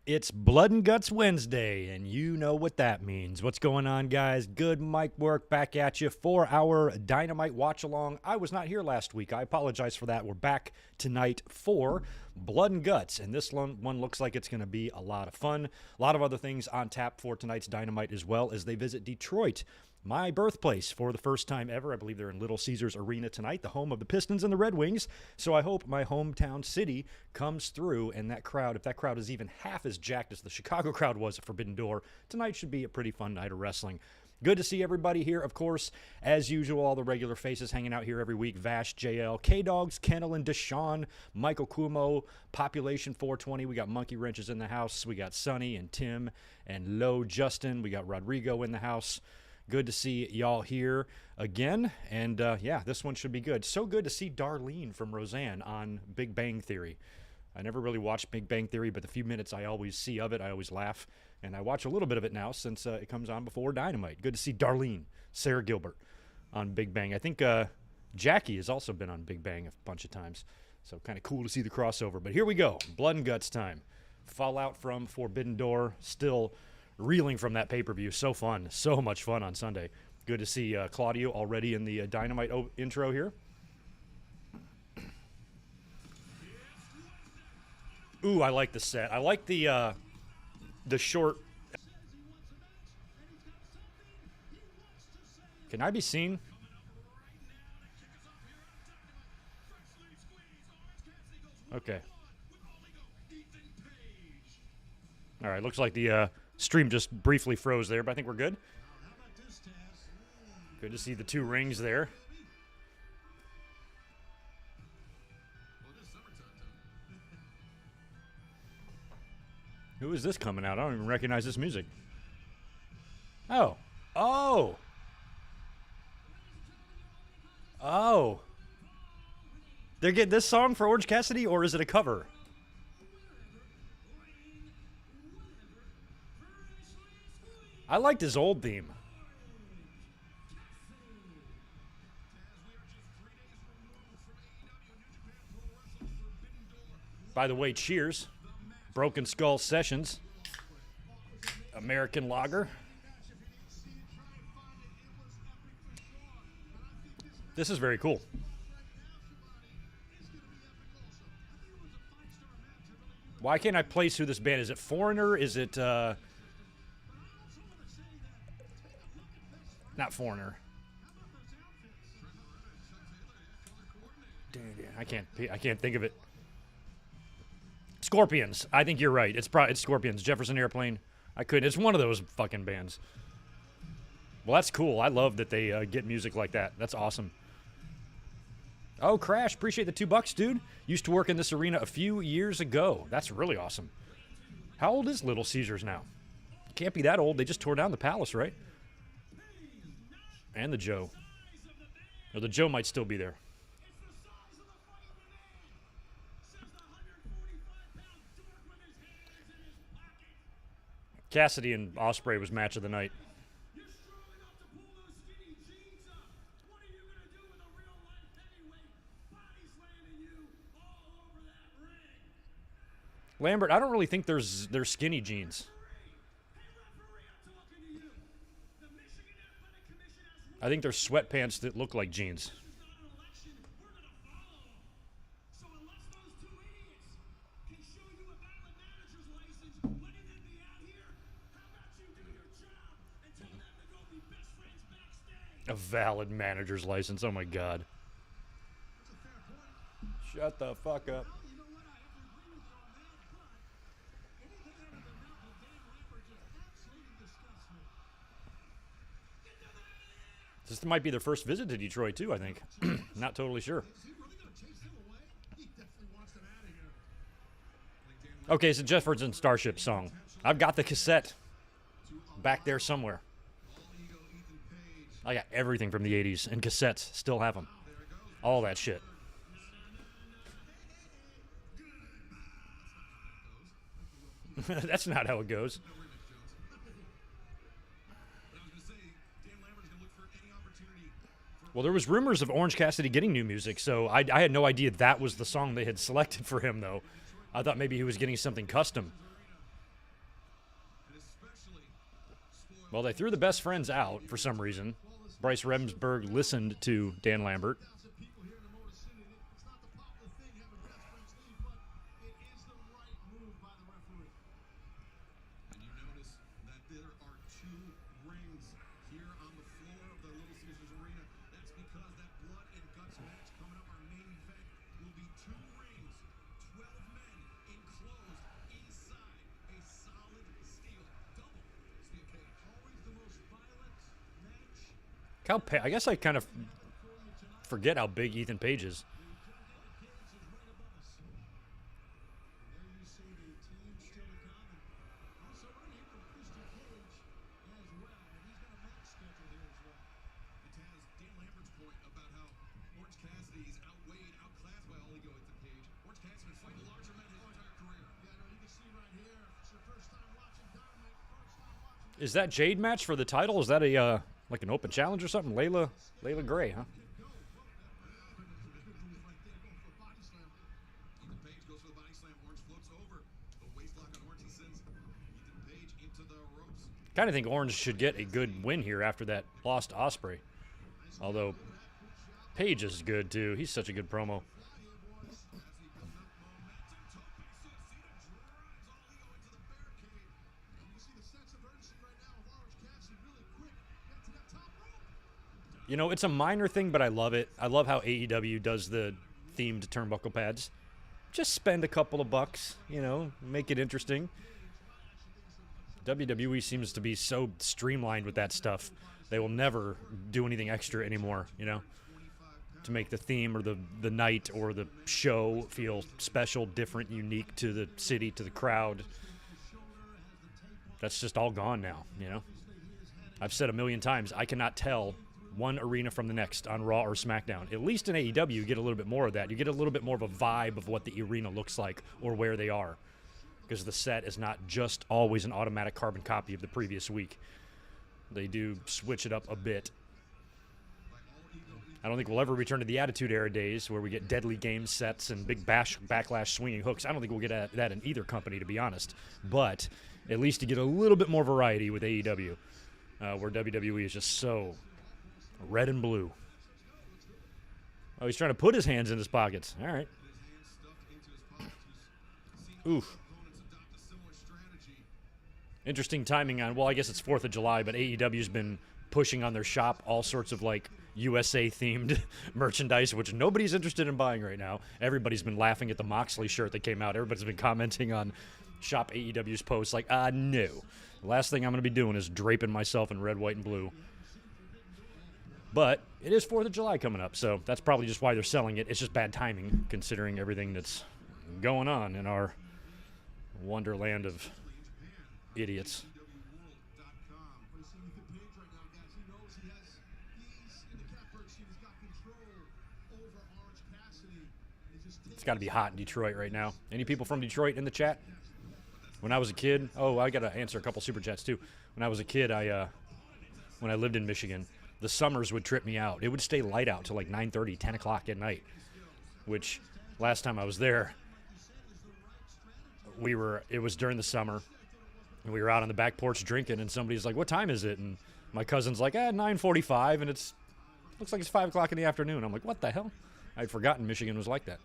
It's Blood and Guts Wednesday, and you know what that means. What's going on, guys? Good mic work back at you for our Dynamite watch-along. I was not here last week. I apologize for that. We're back tonight for Blood and Guts, and this one looks like it's going to be a lot of fun. A lot of other things on tap for tonight's Dynamite as well as they visit Detroit, my birthplace, for the first time ever. I believe they're in Little Caesars Arena tonight, the home of the Pistons and the Red Wings. So I hope my hometown city comes through, and that crowd, if that crowd is even half as jacked as the Chicago crowd was at Forbidden Door, tonight should be a pretty fun night of wrestling. Good to see everybody here, of course. As usual, all the regular faces hanging out here every week. Vash, JL, K-Dogs, Kennel, and Deshaun, Michael Kumo, Population 420. We got Monkey Wrenches in the house. We got Sonny and Tim and Low Justin. We got Rodrigo in the house. Good to see y'all here again. And, yeah, this one should be good. So good to see Darlene from Roseanne on Big Bang Theory. I never really watched Big Bang Theory, but the few minutes I always see of it, I always laugh. And I watch a little bit of it now since it comes on before Dynamite. Good to see Darlene, Sarah Gilbert on Big Bang. I think Jackie has also been on Big Bang a bunch of times. So kind of cool to see the crossover. But here we go. Blood and Guts time. Fallout from Forbidden Door. Still reeling from that pay-per-view. So fun. So much fun on Sunday. Good to see Claudio already in the Dynamite intro here. Ooh, I like the set. I like the short. Can I be seen? Okay. All right, looks like the stream just briefly froze there, but I think we're good. Good to see the two rings there. Who is this coming out? I don't even recognize this music. Oh. Oh. Oh. They're getting this song for Orange Cassidy, or is it a cover? I liked his old theme. By the way, cheers. Broken Skull Sessions. American Lager. This is very cool. Why can't I place who this band is? Is it Foreigner? Is it not Foreigner? I can't think of it. Scorpions. I think you're right. It's Scorpions. Jefferson Airplane. I couldn't. It's one of those fucking bands. Well, that's cool. I love that they get music like that. That's awesome. Oh, Crash. Appreciate the $2, dude. Used to work in this arena a few years ago. That's really awesome. How old is Little Caesars now? Can't be that old. They just tore down the Palace, right? And the Joe. Or the Joe might still be there. Cassidy and Ospreay was match of the night. Lambert, I don't really think they're skinny jeans. I think they're sweatpants that look like jeans. A valid manager's license. Oh, my God. Shut the fuck up. This might be their first visit to Detroit, too, I think. Not totally sure. Okay, it's a Jefferson Starship song. I've got the cassette back there somewhere. I got everything from the 80s and cassettes. Still have them. All that shit. That's not how it goes. Well, there was rumors of Orange Cassidy getting new music, so I had no idea that was the song they had selected for him, though. I thought maybe he was getting something custom. Well, they threw the best friends out for some reason. Bryce Remsburg listened to Dan Lambert. I guess I kind of forget how big Ethan Page is. Is that Jade match for the title? Is that a like an open challenge or something? Layla Gray, huh? Kind of think Orange should get a good win here after that loss to Ospreay. Although Page is good too. He's such a good promo. You know, it's a minor thing, but I love it. I love how AEW does the themed turnbuckle pads. Just spend a couple of bucks, you know, make it interesting. WWE seems to be so streamlined with that stuff. They will never do anything extra anymore, you know, to make the theme or the night or the show feel special, different, unique to the city, to the crowd. That's just all gone now, you know. I've said a million times, I cannot tell one arena from the next on Raw or SmackDown. At least in AEW, you get a little bit more of that. You get a little bit more of a vibe of what the arena looks like or where they are, because the set is not just always an automatic carbon copy of the previous week. They do switch it up a bit. I don't think we'll ever return to the Attitude Era days where we get deadly game sets and big backlash swinging hooks. I don't think we'll get that in either company, to be honest. But at least you get a little bit more variety with AEW, where WWE is just so red and blue. Oh, he's trying to put his hands in his pockets. All right. Oof. Interesting timing on, well, I guess it's 4th of July, but AEW's been pushing on their shop all sorts of, like, USA-themed merchandise, which nobody's interested in buying right now. Everybody's been laughing at the Moxley shirt that came out. Everybody's been commenting on Shop AEW's posts like, no. The last thing I'm going to be doing is draping myself in red, white, and blue. But it is 4th of July coming up, so that's probably just why they're selling it. It's just bad timing, considering everything that's going on in our wonderland of idiots. It's got to be hot in Detroit right now. Any people from Detroit in the chat? When I was a kid, I got to answer a couple super chats too. When I was a kid, when I lived in Michigan, the summers would trip me out. It would stay light out till like 9:30, 10 o'clock at night, which last time I was there, it was during the summer, and we were out on the back porch drinking, and somebody's like, what time is it? And my cousin's like, 9:45, and looks like it's 5 o'clock in the afternoon. I'm like, what the hell? I'd forgotten Michigan was like that.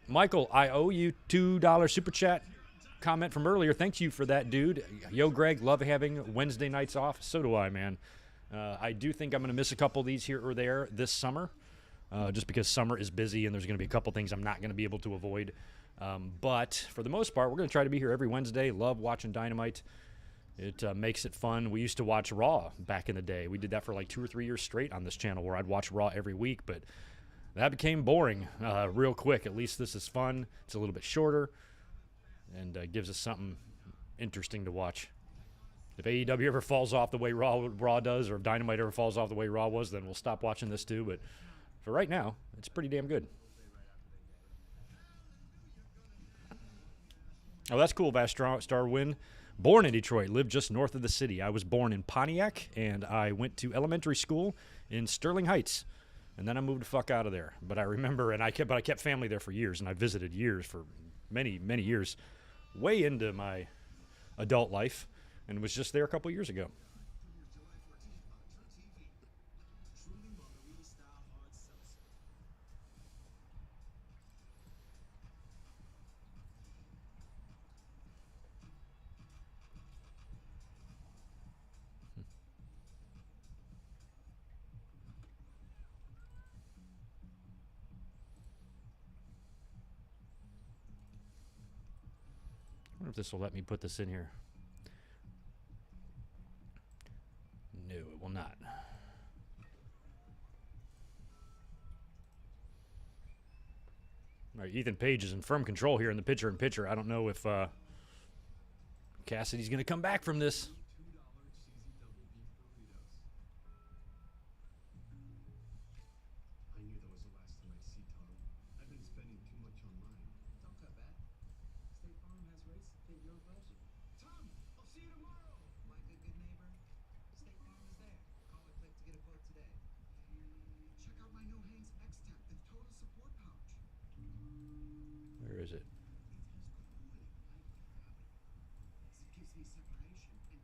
Michael, I owe you $2 super chat comment from earlier. Thank you for that, dude. Yo, Greg, love having Wednesday nights off. So do I, man. I do think I'm going to miss a couple of these here or there this summer, just because summer is busy and there's going to be a couple things I'm not going to be able to avoid. But for the most part, we're going to try to be here every Wednesday. Love watching Dynamite. It makes it fun. We used to watch Raw back in the day. We did that for like 2 or 3 years straight on this channel, where I'd watch Raw every week, but that became boring real quick. At least this is fun. It's a little bit shorter and gives us something interesting to watch. If AEW ever falls off the way Raw does, or if Dynamite ever falls off the way Raw was, then we'll stop watching this too. But for right now, it's pretty damn good. Oh, that's cool, Vast Star Win. Born in Detroit, lived just north of the city. I was born in Pontiac, and I went to elementary school in Sterling Heights, and then I moved the fuck out of there. But I remember, I kept family there for years, and I visited years for many, many years, way into my adult life. and was just there a couple years ago. I wonder if this will let me put this in here. No, it will not. All right, Ethan Page is in firm control here in the pitcher-in-pitcher. I don't know if Cassidy's going to come back from this. Where is it?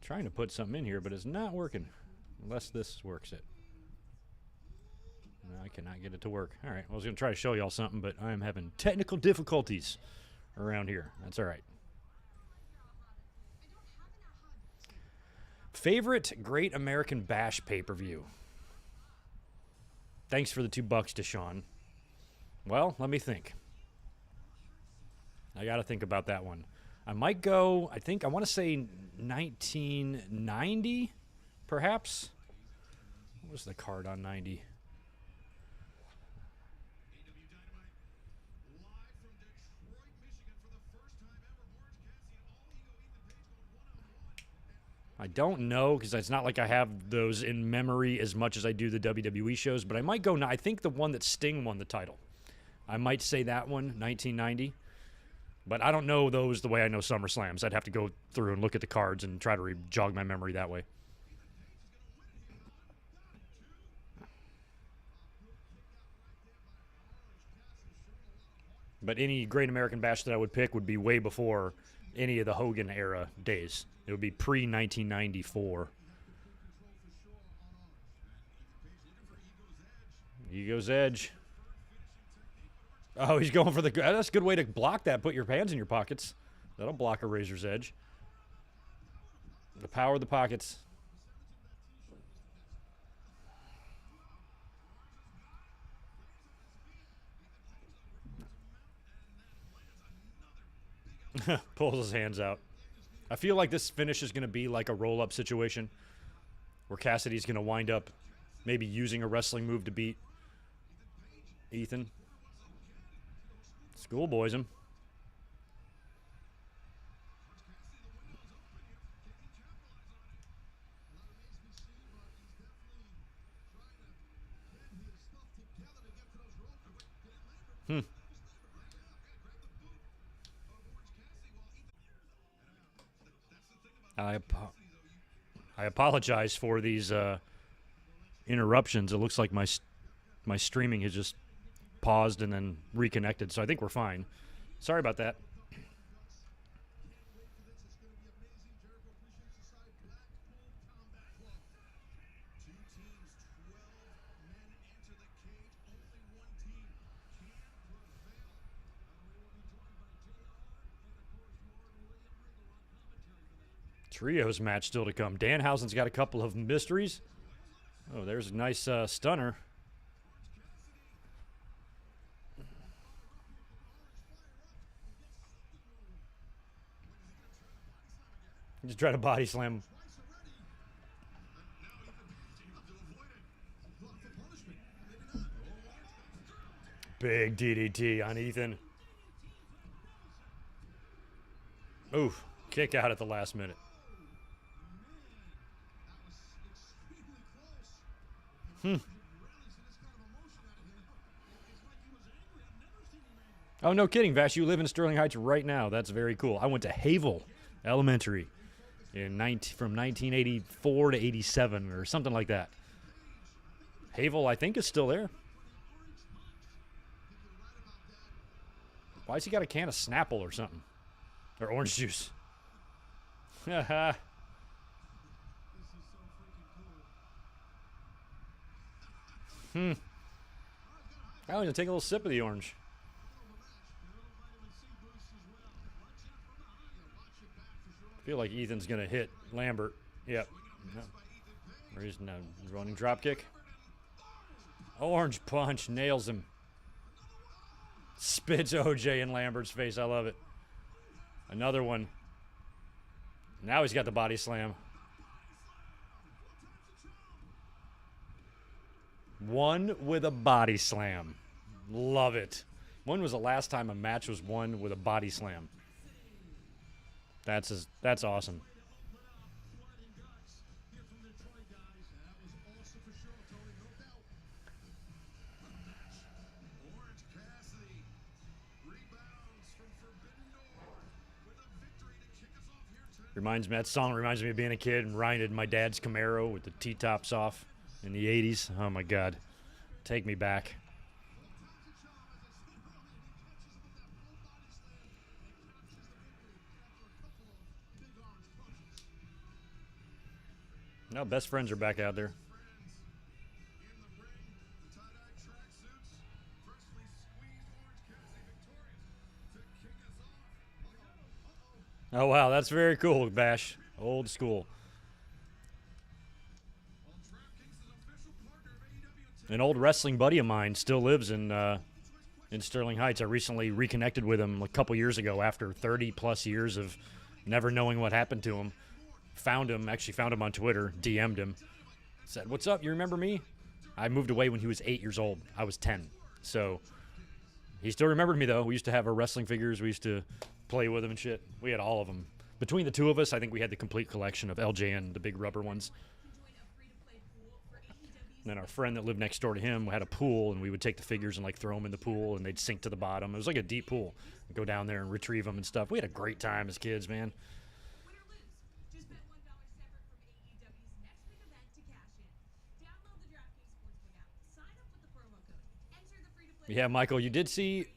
Trying to put something in here, but it's not working. Unless this works it. No, I cannot get it to work. All right, well, I was going to try to show y'all something, but I am having technical difficulties around here. That's all right. Favorite Great American Bash pay-per-view? Thanks for the $2, Deshaun. Well, let me think. I got to think about that one. I might go, I want to say 1990, perhaps. What was the card on 90? I don't know, because it's not like I have those in memory as much as I do the WWE shows, but I might go, I think the one that Sting won the title. I might say that one, 1990. But I don't know those the way I know SummerSlams. I'd have to go through and look at the cards and try to jog my memory that way. But any Great American Bash that I would pick would be way before any of the Hogan era days. It would be pre-1994. Ego's Edge. Oh, he's going for the... That's a good way to block that. Put your hands in your pockets. That'll block a razor's edge. The power of the pockets. Pulls his hands out. I feel like this finish is going to be like a roll-up situation where Cassidy's going to wind up maybe using a wrestling move to beat Ethan. Schoolboys him. I apologize for these interruptions. It looks like my streaming has just paused and then reconnected, so I think we're fine. Sorry about that. Trios match still to come. Danhausen's got a couple of mysteries. Oh, there's a nice stunner. Just try to body slam. Big DDT on Ethan. Oof. Kick out at the last minute. Oh, no kidding, Vash. You live in Sterling Heights right now. That's very cool. I went to Havel Elementary from 1984 to 87 or something like that. Havel, I think, is still there. Why's he got a can of Snapple or something? Or orange juice? I'm going to take a little sip of the orange. I feel like Ethan's going to hit Lambert. Yep. No. He's no running drop kick. Orange punch. Nails him. Spits OJ in Lambert's face. I love it. Another one. Now he's got the body slam. One with a body slam. Love it. When was the last time a match was won with a body slam? That's awesome. That song reminds me of being a kid and riding my dad's Camaro with the T-tops off in the 80s. Oh, my God. Take me back. Now best friends are back out there. Oh, wow, that's very cool, Bash. Old school. An old wrestling buddy of mine still lives in Sterling Heights. I recently reconnected with him a couple years ago after 30-plus years of never knowing what happened to him. Found him on Twitter, DM'd him. Said, "What's up? You remember me?" I moved away when he was 8 years old. I was 10. So he still remembered me, though. We used to have our wrestling figures. We used to play with them and shit. We had all of them. Between the two of us, I think we had the complete collection of LJN, the big rubber ones. And then our friend that lived next door to him had a pool, and we would take the figures and, like, throw them in the pool, and they'd sink to the bottom. It was like a deep pool. We'd go down there and retrieve them and stuff. We had a great time as kids, man. Yeah, Michael, you did see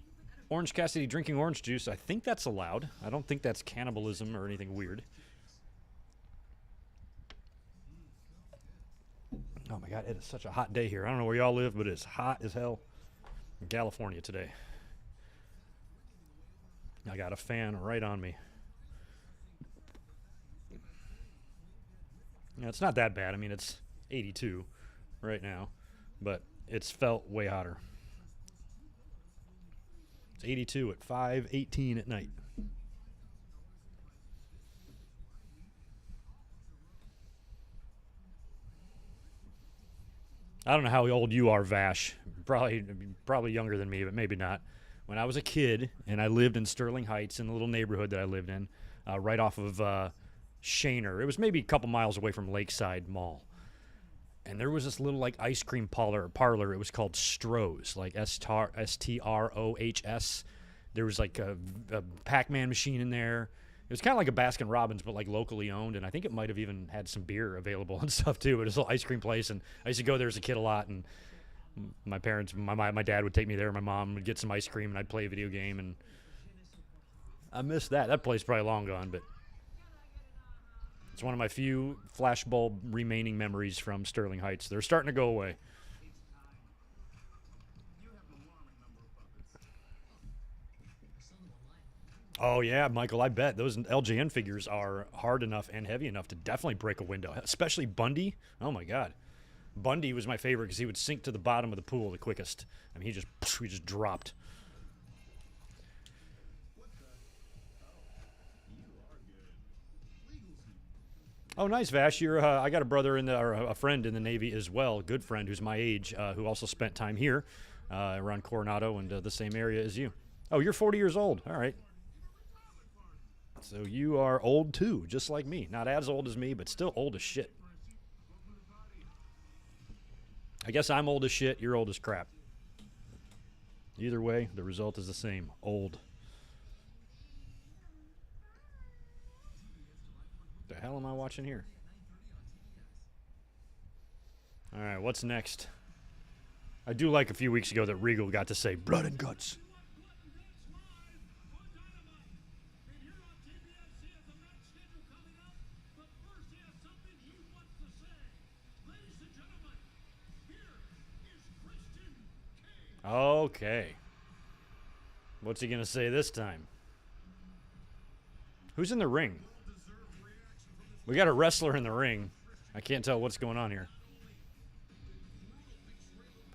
Orange Cassidy drinking orange juice. I think that's allowed. I don't think that's cannibalism or anything weird. Oh, my God, it is such a hot day here. I don't know where y'all live, but it's hot as hell in California today. I got a fan right on me. Yeah, it's not that bad. I mean, it's 82 right now, but it's felt way hotter. It's 82 at 5:18 at night. I don't know how old you are, Vash. Probably younger than me, but maybe not. When I was a kid and I lived in Sterling Heights in the little neighborhood that I lived in, right off of Shaner. It was maybe a couple miles away from Lakeside Mall. And there was this little, like, ice cream parlor. It was called Stroh's, like Strohs. There was, like, a Pac-Man machine in there. It was kind of like a Baskin-Robbins, but, like, locally owned. And I think it might have even had some beer available and stuff, too. It was a little ice cream place. And I used to go there as a kid a lot. And my parents, my dad would take me there. My mom would get some ice cream, and I'd play a video game. And I miss that. That place is probably long gone, but it's one of my few flashbulb remaining memories from Sterling Heights. They're starting to go away. Oh, yeah, Michael, I bet. Those LJN figures are hard enough and heavy enough to definitely break a window, especially Bundy. Oh, my God. Bundy was my favorite because he would sink to the bottom of the pool the quickest. I mean, he just dropped. Oh, nice, Vash. I got a brother or a friend in the Navy as well, a good friend who's my age, who also spent time here around Coronado and the same area as you. Oh, you're 40 years old. All right. So you are old, too, just like me. Not as old as me, but still old as shit. I guess I'm old as shit. You're old as crap. Either way, the result is the same. Old. The hell am I watching here? All right, what's next? I do like a few weeks ago that Regal got to say blood and guts. Okay. What's he going to say this time? Who's in the ring? We got a wrestler in the ring. I can't tell what's going on here.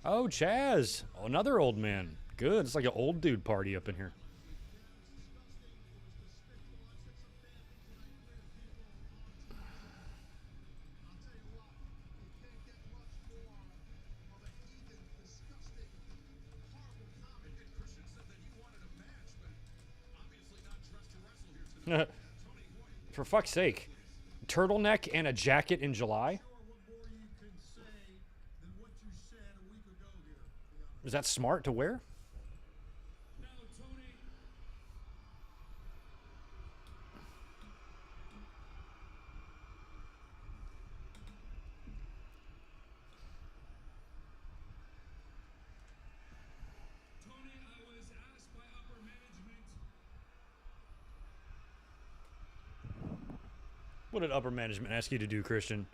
Oh, Chaz. Oh, another old man. Good. It's like an old dude party up in here. For fuck's sake. Turtleneck and a jacket in July? Is that smart to wear? What did upper management ask you to do, Christian?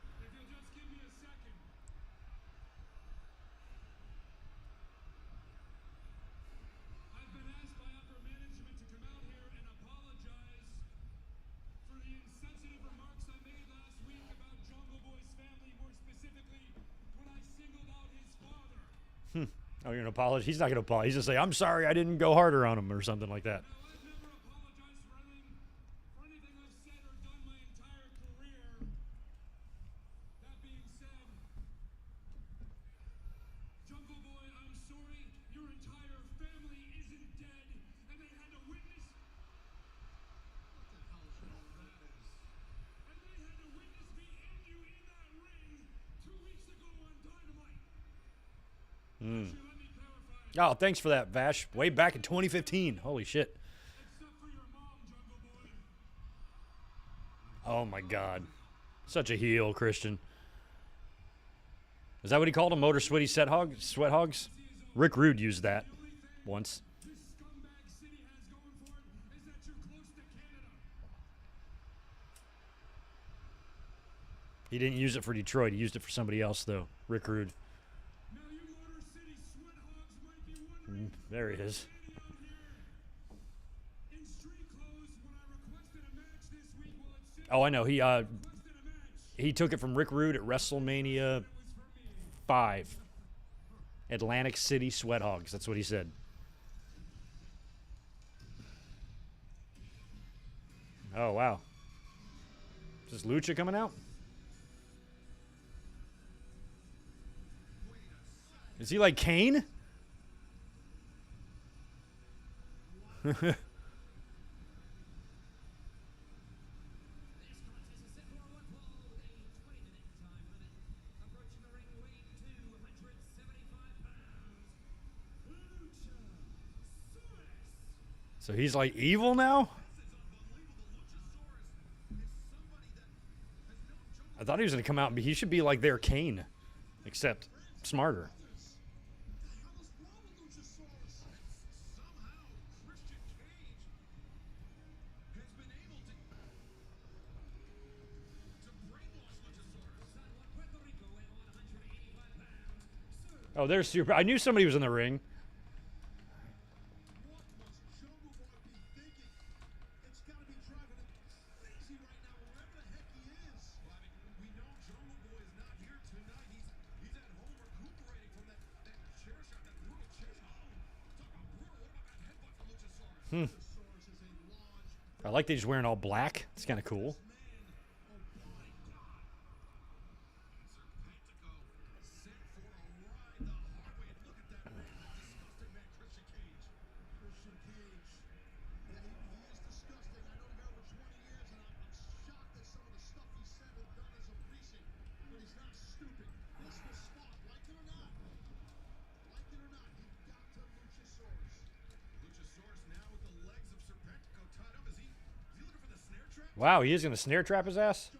Oh, you're going to apologize? He's not going to apologize. He's going to say, I'm sorry I didn't go harder on him or something like that. Oh, thanks for that, Vash. Way back in 2015. Holy shit. Oh, my God. Such a heel, Christian. Is that what he called them? Motor Sweaty Sweat Hogs? Rick Rude used that once. He didn't use it for Detroit. He used it for somebody else, though. Rick Rude. There he is. Oh, I know. He took it from Rick Rude at WrestleMania 5. Atlantic City Sweat Hogs. That's what he said. Oh, wow. Is this Lucha coming out? Is he like Kane? So he's like evil now? I thought he was going to come out and he should be like their Kane, except smarter. Oh, there's Super. I knew somebody was in the ring. I like that he's wearing all black. It's kind of cool. Wow, he is going to snare trap his ass?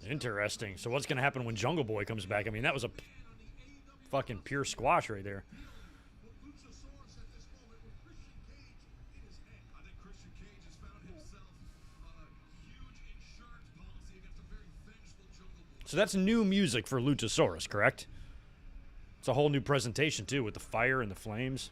Interesting. So what's going to happen when Jungle Boy comes back? I mean, that was a fucking pure squash right there. So that's new music for Luchasaurus, correct? It's a whole new presentation, too, with the fire and the flames.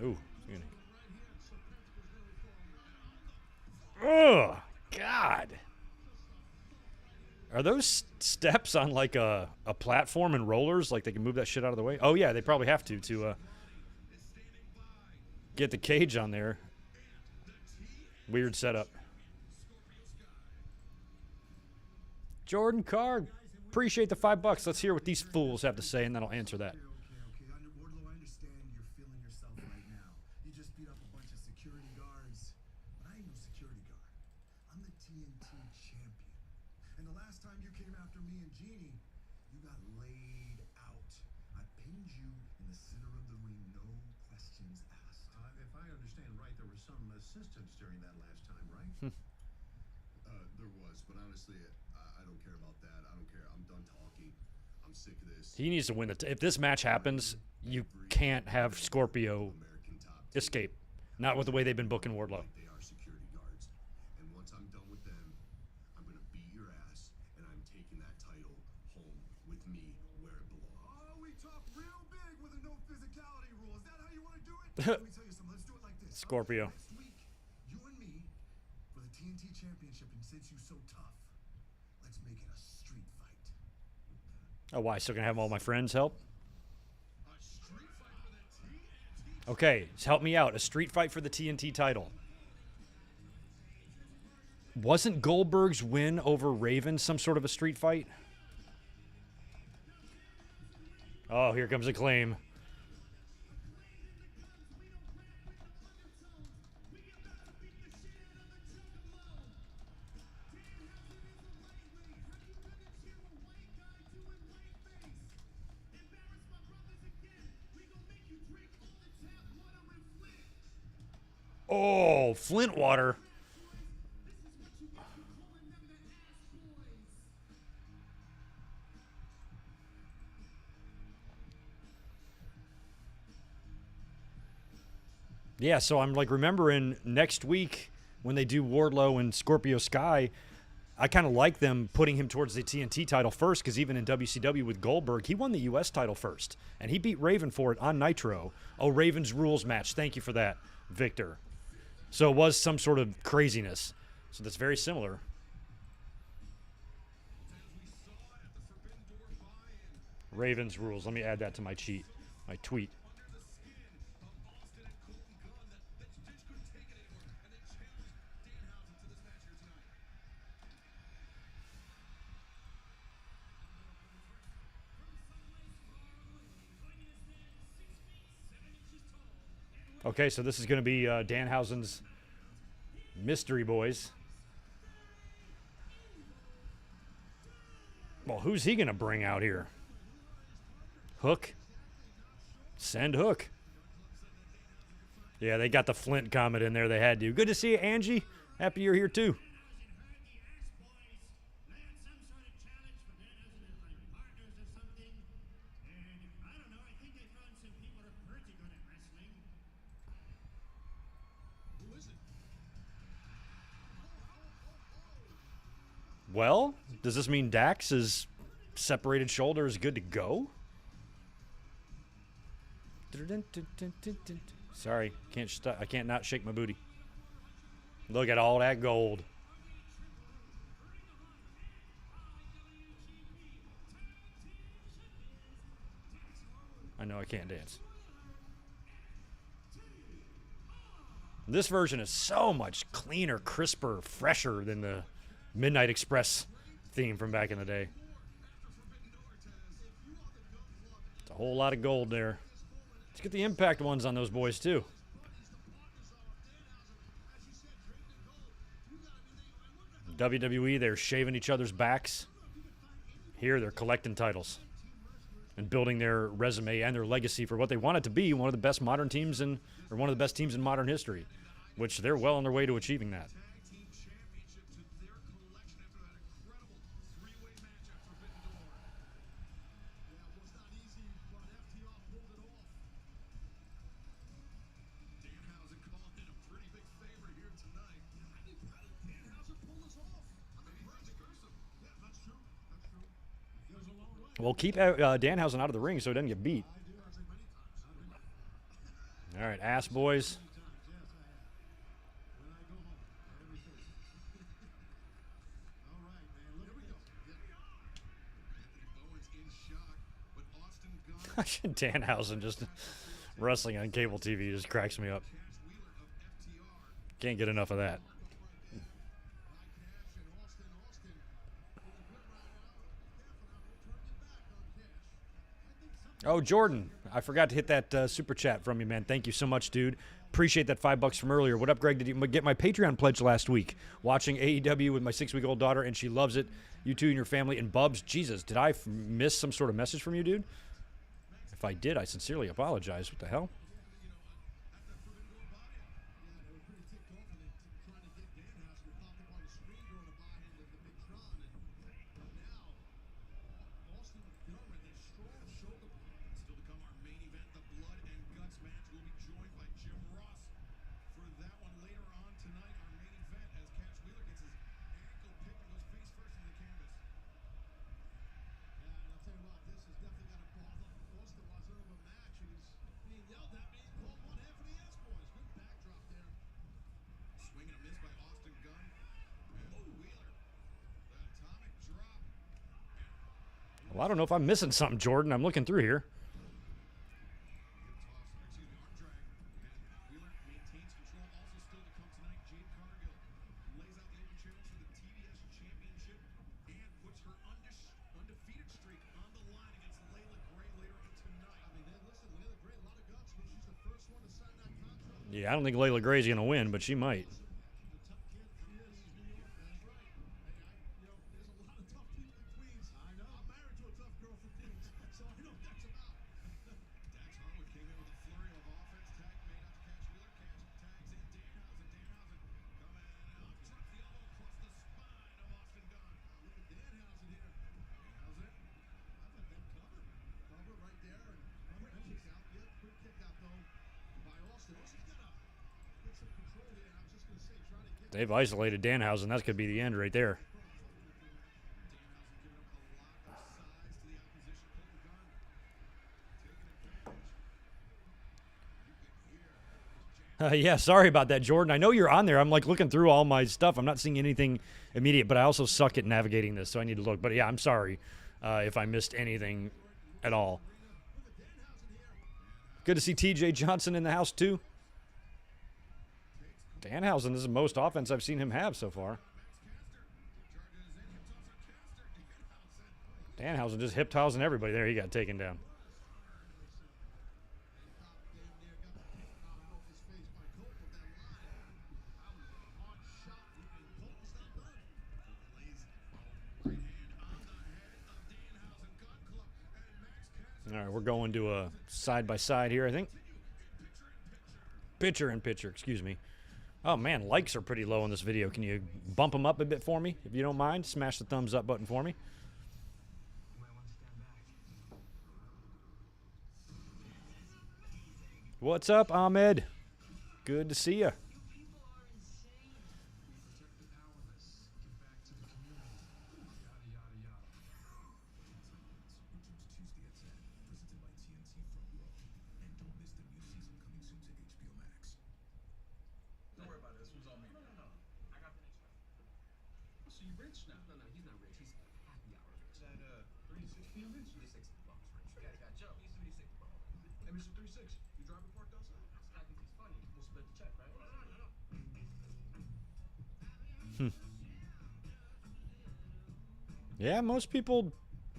Ooh. Oh, God. Are those steps on like a platform and rollers? Like they can move that shit out of the way? Oh, yeah, they probably have to get the cage on there. Weird setup. Jordan Carr, appreciate the $5. Let's hear what these fools have to say, and then I'll answer that. During that last time, right? There was, but honestly, I don't care about that. I don't care. I'm done talking. I'm sick of this. He needs to win if this match happens, you can't have Scorpio escape. Not with the way they've been booking Wardlow. They are security guards, and once I'm done with them, I'm gonna beat your ass, and I'm taking that title home with me where it belongs. Oh, we talk real big with a no physicality rule. Is that how you want to do it? Let me tell you something. Let's do it like this. Scorpio. TNT Championship, and since you're so tough, let's make it a street fight. Oh, why? Still gonna have all my friends help? Okay, so help me out. A street fight for the TNT title. Wasn't Goldberg's win over Raven some sort of a street fight? Oh, here comes Acclaim. Oh, Flint water. Yeah, so I'm like remembering next week when they do Wardlow and Scorpio Sky, I kind of like them putting him towards the TNT title first because even in WCW with Goldberg, he won the U.S. title first, and he beat Raven for it on Nitro. Oh, Raven's Rules match. Thank you for that, Victor. So it was some sort of craziness. So that's very similar. Raven's Rules. Let me add that to my tweet. Okay, so this is going to be Danhausen's Mystery Boys. Well, who's he going to bring out here? Hook? Send Hook. Yeah, they got the Flint comment in there. They had to. Good to see you, Angie. Happy you're here, too. Well, does this mean Dax's separated shoulder is good to go? Sorry, I can't not shake my booty. Look at all that gold. I know I can't dance. This version is so much cleaner, crisper, fresher than the Midnight Express theme from back in the day. It's a whole lot of gold there. Let's get the Impact ones on those boys, too. WWE, they're shaving each other's backs. Here, they're collecting titles. and building their resume and their legacy for what they want it to be, one of the best modern teams or one of the best teams in modern history, which they're well on their way to achieving that. Well, keep Danhausen out of the ring so he doesn't get beat. All right, ass boys. Danhausen just wrestling on cable TV just cracks me up. Can't get enough of that. Oh, Jordan, I forgot to hit that super chat from you, man. Thank you so much, dude. Appreciate that $5 from earlier. What up, Greg? Did you get my Patreon pledge last week? Watching AEW with my 6-week-old daughter, and she loves it. You too and your family. And Bubs, Jesus, did I miss some sort of message from you, dude? If I did, I sincerely apologize. What the hell? Well, I don't know if I'm missing something, Jordan. I'm looking through here. Yeah, I don't think Layla Gray's going to win, but she might. They've isolated Danhausen. That could be the end right there. Yeah, sorry about that, Jordan. I know you're on there. I'm like looking through all my stuff. I'm not seeing anything immediate, but I also suck at navigating this, so I need to look. But yeah, I'm sorry if I missed anything at all. Good to see TJ Johnson in the house, too. Danhausen, this is the most offense I've seen him have so far. Danhausen just hip-tossing everybody. There, he got taken down. All right, we're going to a side-by-side here, I think. Picture-in-picture, excuse me. Oh, man, likes are pretty low on this video. Can you bump them up a bit for me, if you don't mind? Smash the thumbs up button for me. What's up, Ahmed? Good to see you. Yeah, most people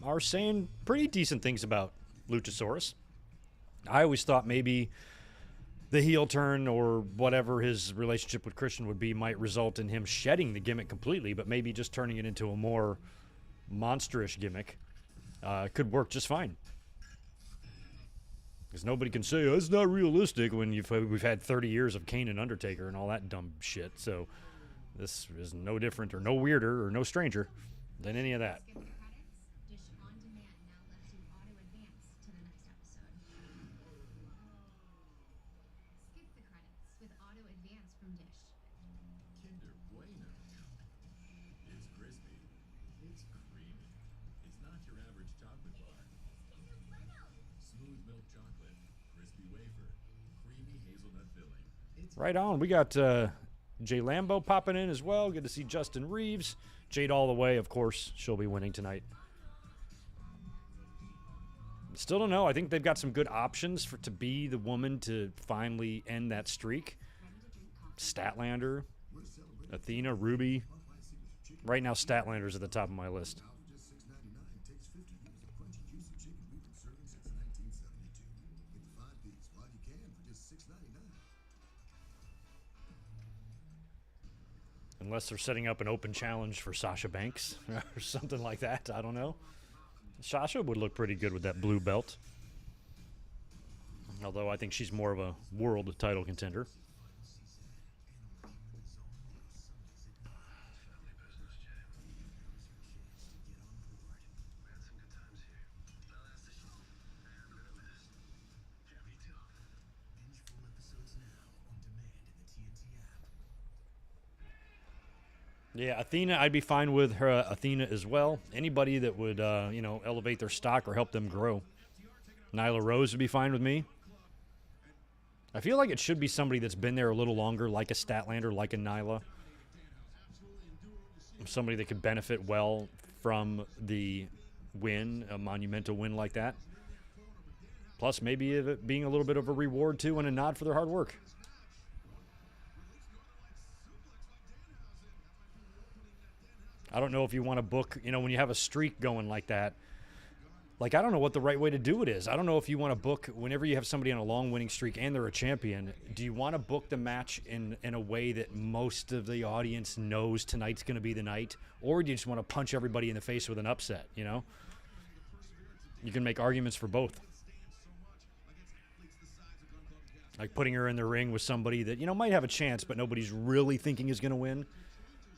are saying pretty decent things about Luchasaurus. I always thought maybe the heel turn or whatever his relationship with Christian would be might result in him shedding the gimmick completely, but maybe just turning it into a more monsterish gimmick could work just fine. Because nobody can say, oh, it's not realistic when we've had 30 years of Kane and Undertaker and all that dumb shit. So this is no different or no weirder or no stranger than any of that. Kinder Bueno. It's crispy. It's creamy. It's not your average chocolate bar. Smooth milk chocolate, crispy wafer, creamy hazelnut filling. It's Right on. We got Jay Lambo popping in as well. Good to see Justin Reeves. Jade all the way, of course. She'll be winning tonight. Still don't know. I think they've got some good options to be the woman to finally end that streak. Statlander, Athena, Ruby. Right now, Statlander's at the top of my list. now for just $6.99. Takes 50 years of crunchy, juicy chicken we've been serving since 1972. Get the 5-piece while you can for just $6.99. Unless they're setting up an open challenge for Sasha Banks or something like that. I don't know. Sasha would look pretty good with that blue belt. Although I think she's more of a world title contender. Binge full episodes now on demand in the TNT app. Yeah, Athena, I'd be fine with her. Athena as well. Anybody that would, elevate their stock or help them grow. Nyla Rose would be fine with me. I feel like it should be somebody that's been there a little longer, like a Statlander, like a Nyla. Somebody that could benefit well from the win, a monumental win like that. Plus, maybe it being a little bit of a reward, too, and a nod for their hard work. I don't know if you want to book, when you have a streak going like that. Like, I don't know what the right way to do it is. I don't know if you want to book, whenever you have somebody on a long winning streak and they're a champion, do you want to book the match in a way that most of the audience knows tonight's going to be the night? Or do you just want to punch everybody in the face with an upset, You can make arguments for both. Like putting her in the ring with somebody that, might have a chance, but nobody's really thinking is going to win.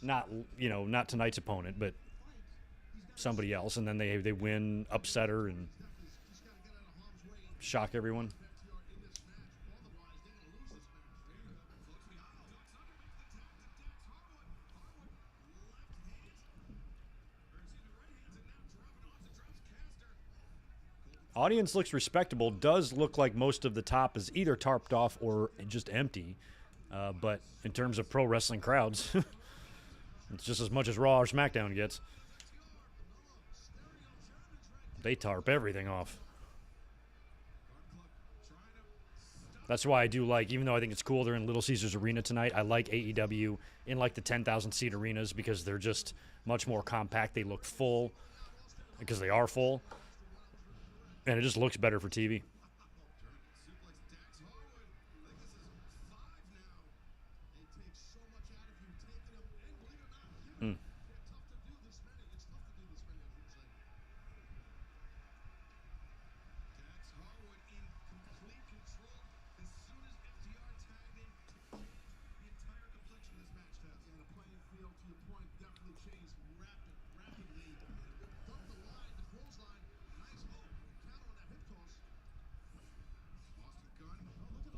Not tonight's opponent, but somebody else, and then they win, upset her, and shock everyone. Audience looks respectable. Does look like most of the top is either tarped off or just empty. But in terms of pro wrestling crowds, it's just as much as Raw or SmackDown gets. They tarp everything off. That's why I do like, even though I think it's cool they're in Little Caesars Arena tonight, I like AEW in like the 10,000 seat arenas because they're just much more compact. They look full because they are full. And it just looks better for TV.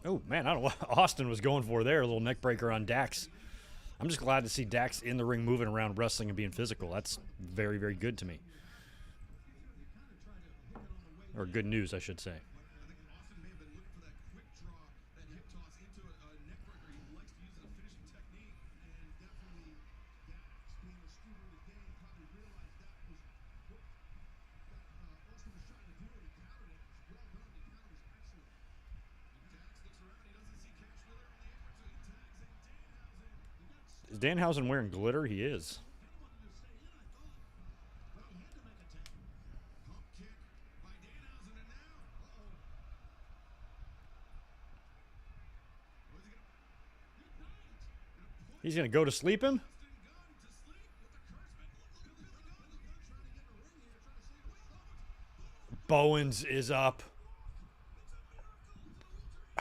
Oh, man, I don't know what Austin was going for there. A little neck breaker on Dax. I'm just glad to see Dax in the ring moving around, wrestling, and being physical. That's very, very good to me. Or good news, I should say. Is Danhausen wearing glitter? He is. He's going to go to sleep him? Bowens is up.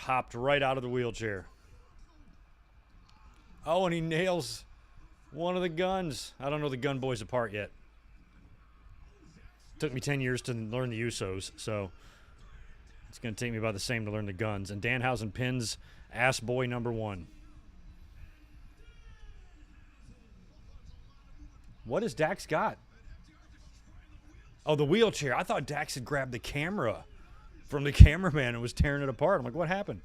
hopped right out of the wheelchair. Oh, and he nails one of the guns. I don't know the gun boys apart yet. Took me 10 years to learn the Usos, so it's going to take me about the same to learn the guns. And Danhausen pins Ass Boy number 1. What has Dax got? Oh, the wheelchair. I thought Dax had grabbed the camera from the cameraman and was tearing it apart. I'm like, what happened?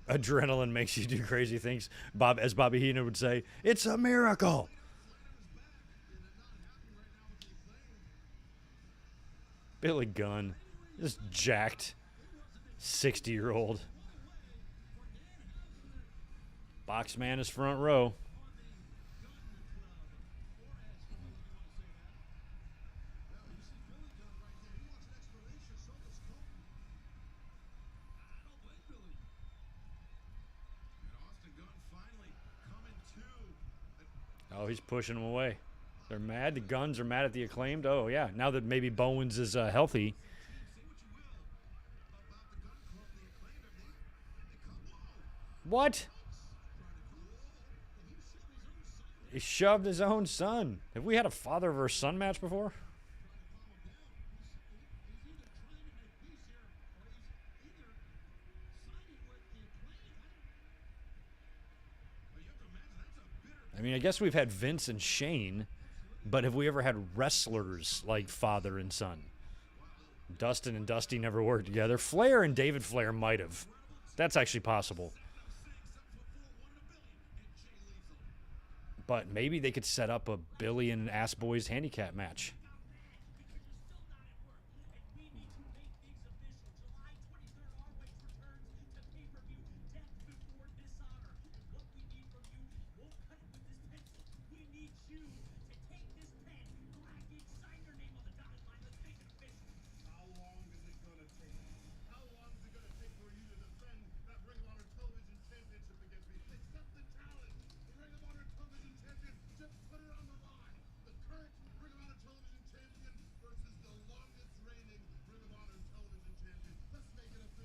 Adrenaline makes you do crazy things. As Bobby Heenan would say, it's a miracle. Billy Gunn, just jacked 60-year-old. Boxman is front row. Oh, he's pushing them away. They're mad. The Guns are mad at the Acclaimed. Oh, yeah. Now that maybe Bowens is healthy. What? He shoved his own son. Have we had a father versus son match before? I mean, I guess we've had Vince and Shane, but have we ever had wrestlers like father and son? Dustin and Dusty never worked together. Flair and David Flair might have. That's actually possible. But maybe they could set up a Billy and Ass Boys handicap match.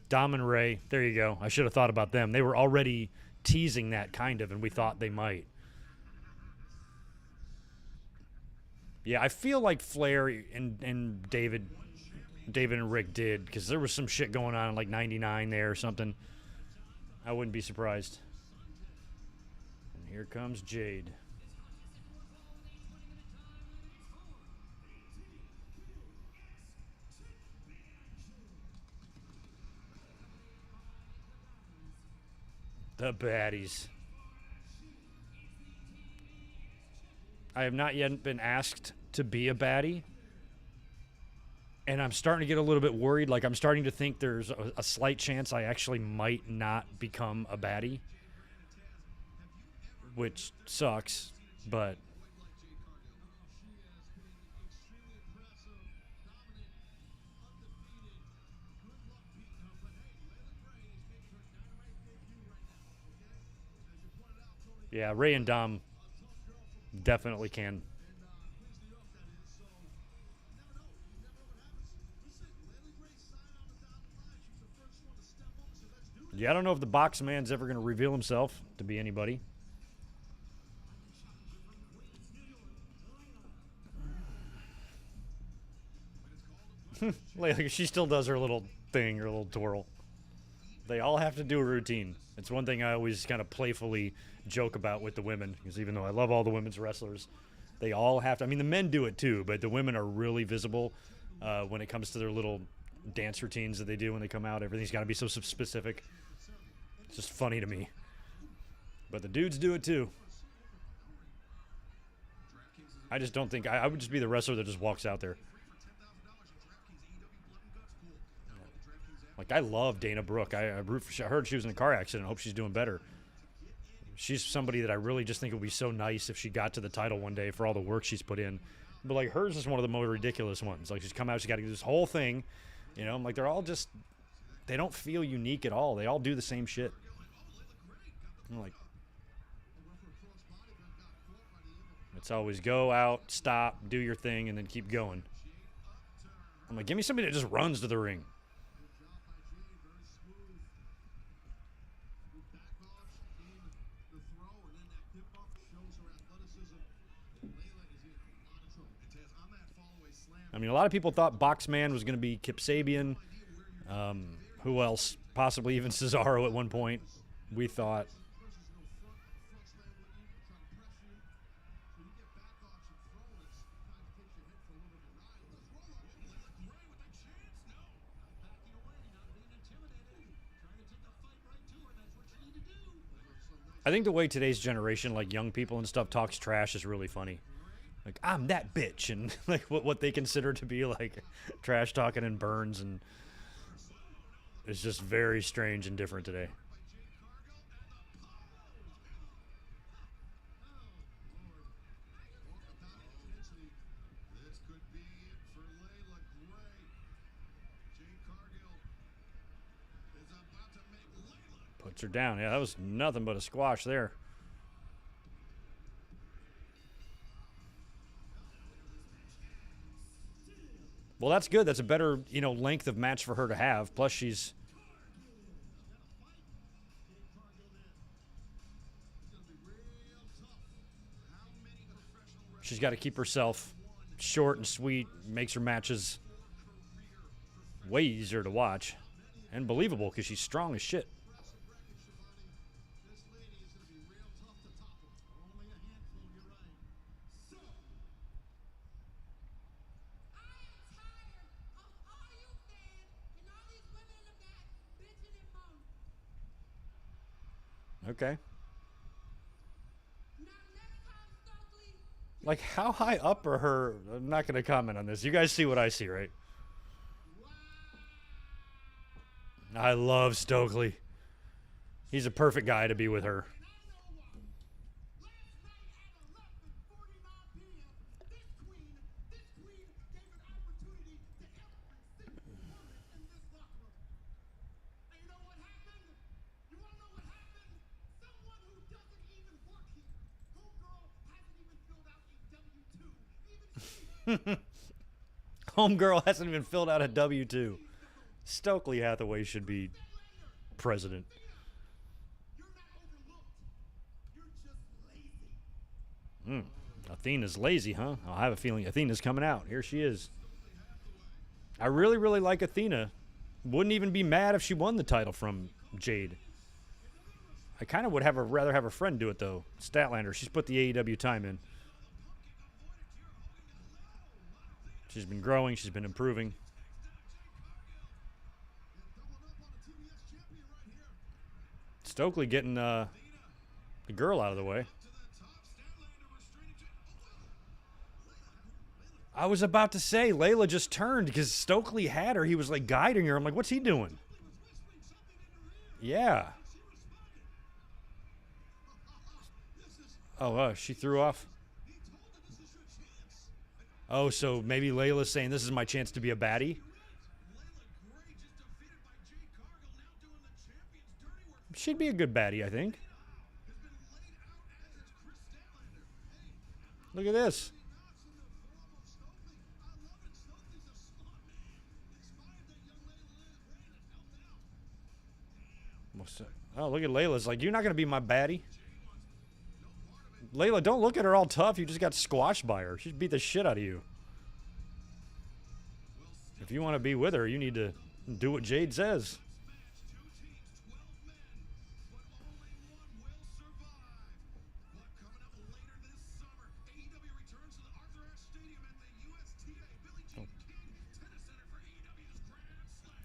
Dom and Ray, there you go. I should have thought about them. They were already teasing that kind of, and we thought they might. Yeah, I feel like Flair and David and Rick did, because there was some shit going on in like 99 there or something. I wouldn't be surprised. And here comes Jade. The baddies. I have not yet been asked to be a baddie. And I'm starting to get a little bit worried. Like, I'm starting to think there's a slight chance I actually might not become a baddie. Which sucks, but... yeah, Ray and Dom definitely can. Yeah, I don't know if the box man's ever going to reveal himself to be anybody. Like, she still does her little thing, her little twirl. They all have to do a routine. It's one thing I always kind of playfully joke about with the women, because even though I love all the women's wrestlers, they all have to. I mean, the men do it too, but the women are really visible when it comes to their little dance routines that they do when they come out. Everything's got to be so specific. It's just funny to me. But the dudes do it too. I just don't think I would just be the wrestler that just walks out there. Like, I love Dana Brooke. I heard she was in a car accident. I hope she's doing better. She's somebody that I really just think it would be so nice if she got to the title one day for all the work she's put in. But, like, hers is one of the more ridiculous ones. Like, she's come out, she's got to do this whole thing. You know, like, they're all just, they don't feel unique at all. They all do the same shit. I'm like, it's always go out, stop, do your thing, and then keep going. I'm like, give me somebody that just runs to the ring. I mean, a lot of people thought Boxman was going to be Kip Sabian. Who else? Possibly even Cesaro at one point, we thought. I think the way today's generation, like young people and stuff, talks trash is really funny. Like, I'm that bitch, and like what they consider to be like trash talking and burns, and it's just very strange and different today. This could be it for Layla Gray. Jade Cargill is about to make Layla. Puts her down. Yeah, that was nothing but a squash there. Well, that's good. That's a better, length of match for her to have. Plus, she's got to keep herself short and sweet. Makes her matches way easier to watch and believable because she's strong as shit. This lady is going to be real tough to topple. Only a handful, you're right. So, I am tired of all you fans and all these women in the back bitching and moaning. Okay. Now next time Stokely Like, how high up are her? I'm not going to comment on this. You guys see what I see, right? I love Stokely. He's a perfect guy to be with her. and I know why. Last night at 11:49 p.m., this queen gave an opportunity to every single woman in this locker room. And you know what happened? You want to know what happened? Someone who doesn't even work here. Homegirl hasn't even filled out a W-2. Even she. Homegirl hasn't even filled out a W-2. Stokely Hathaway should be president. You're not overlooked. You're just lazy. Athena's lazy, huh? I have a feeling Athena's coming out. Here she is. I really, really like Athena. Wouldn't even be mad if she won the title from Jade. I kind of would rather have a friend do it, though. Statlander. She's put the AEW time in. She's been growing. She's been improving. Stokely getting the girl out of the way. I was about to say, Layla just turned because Stokely had her. He was like guiding her. I'm like, what's he doing? Yeah. Oh, she threw off. Oh, so maybe Layla's saying this is my chance to be a baddie? She'd be a good baddie, I think. Look at this. Oh, look at Layla's like, you're not going to be my baddie. Layla, don't look at her all tough. You just got squashed by her. She'd beat the shit out of you. If you want to be with her, you need to do what Jade says.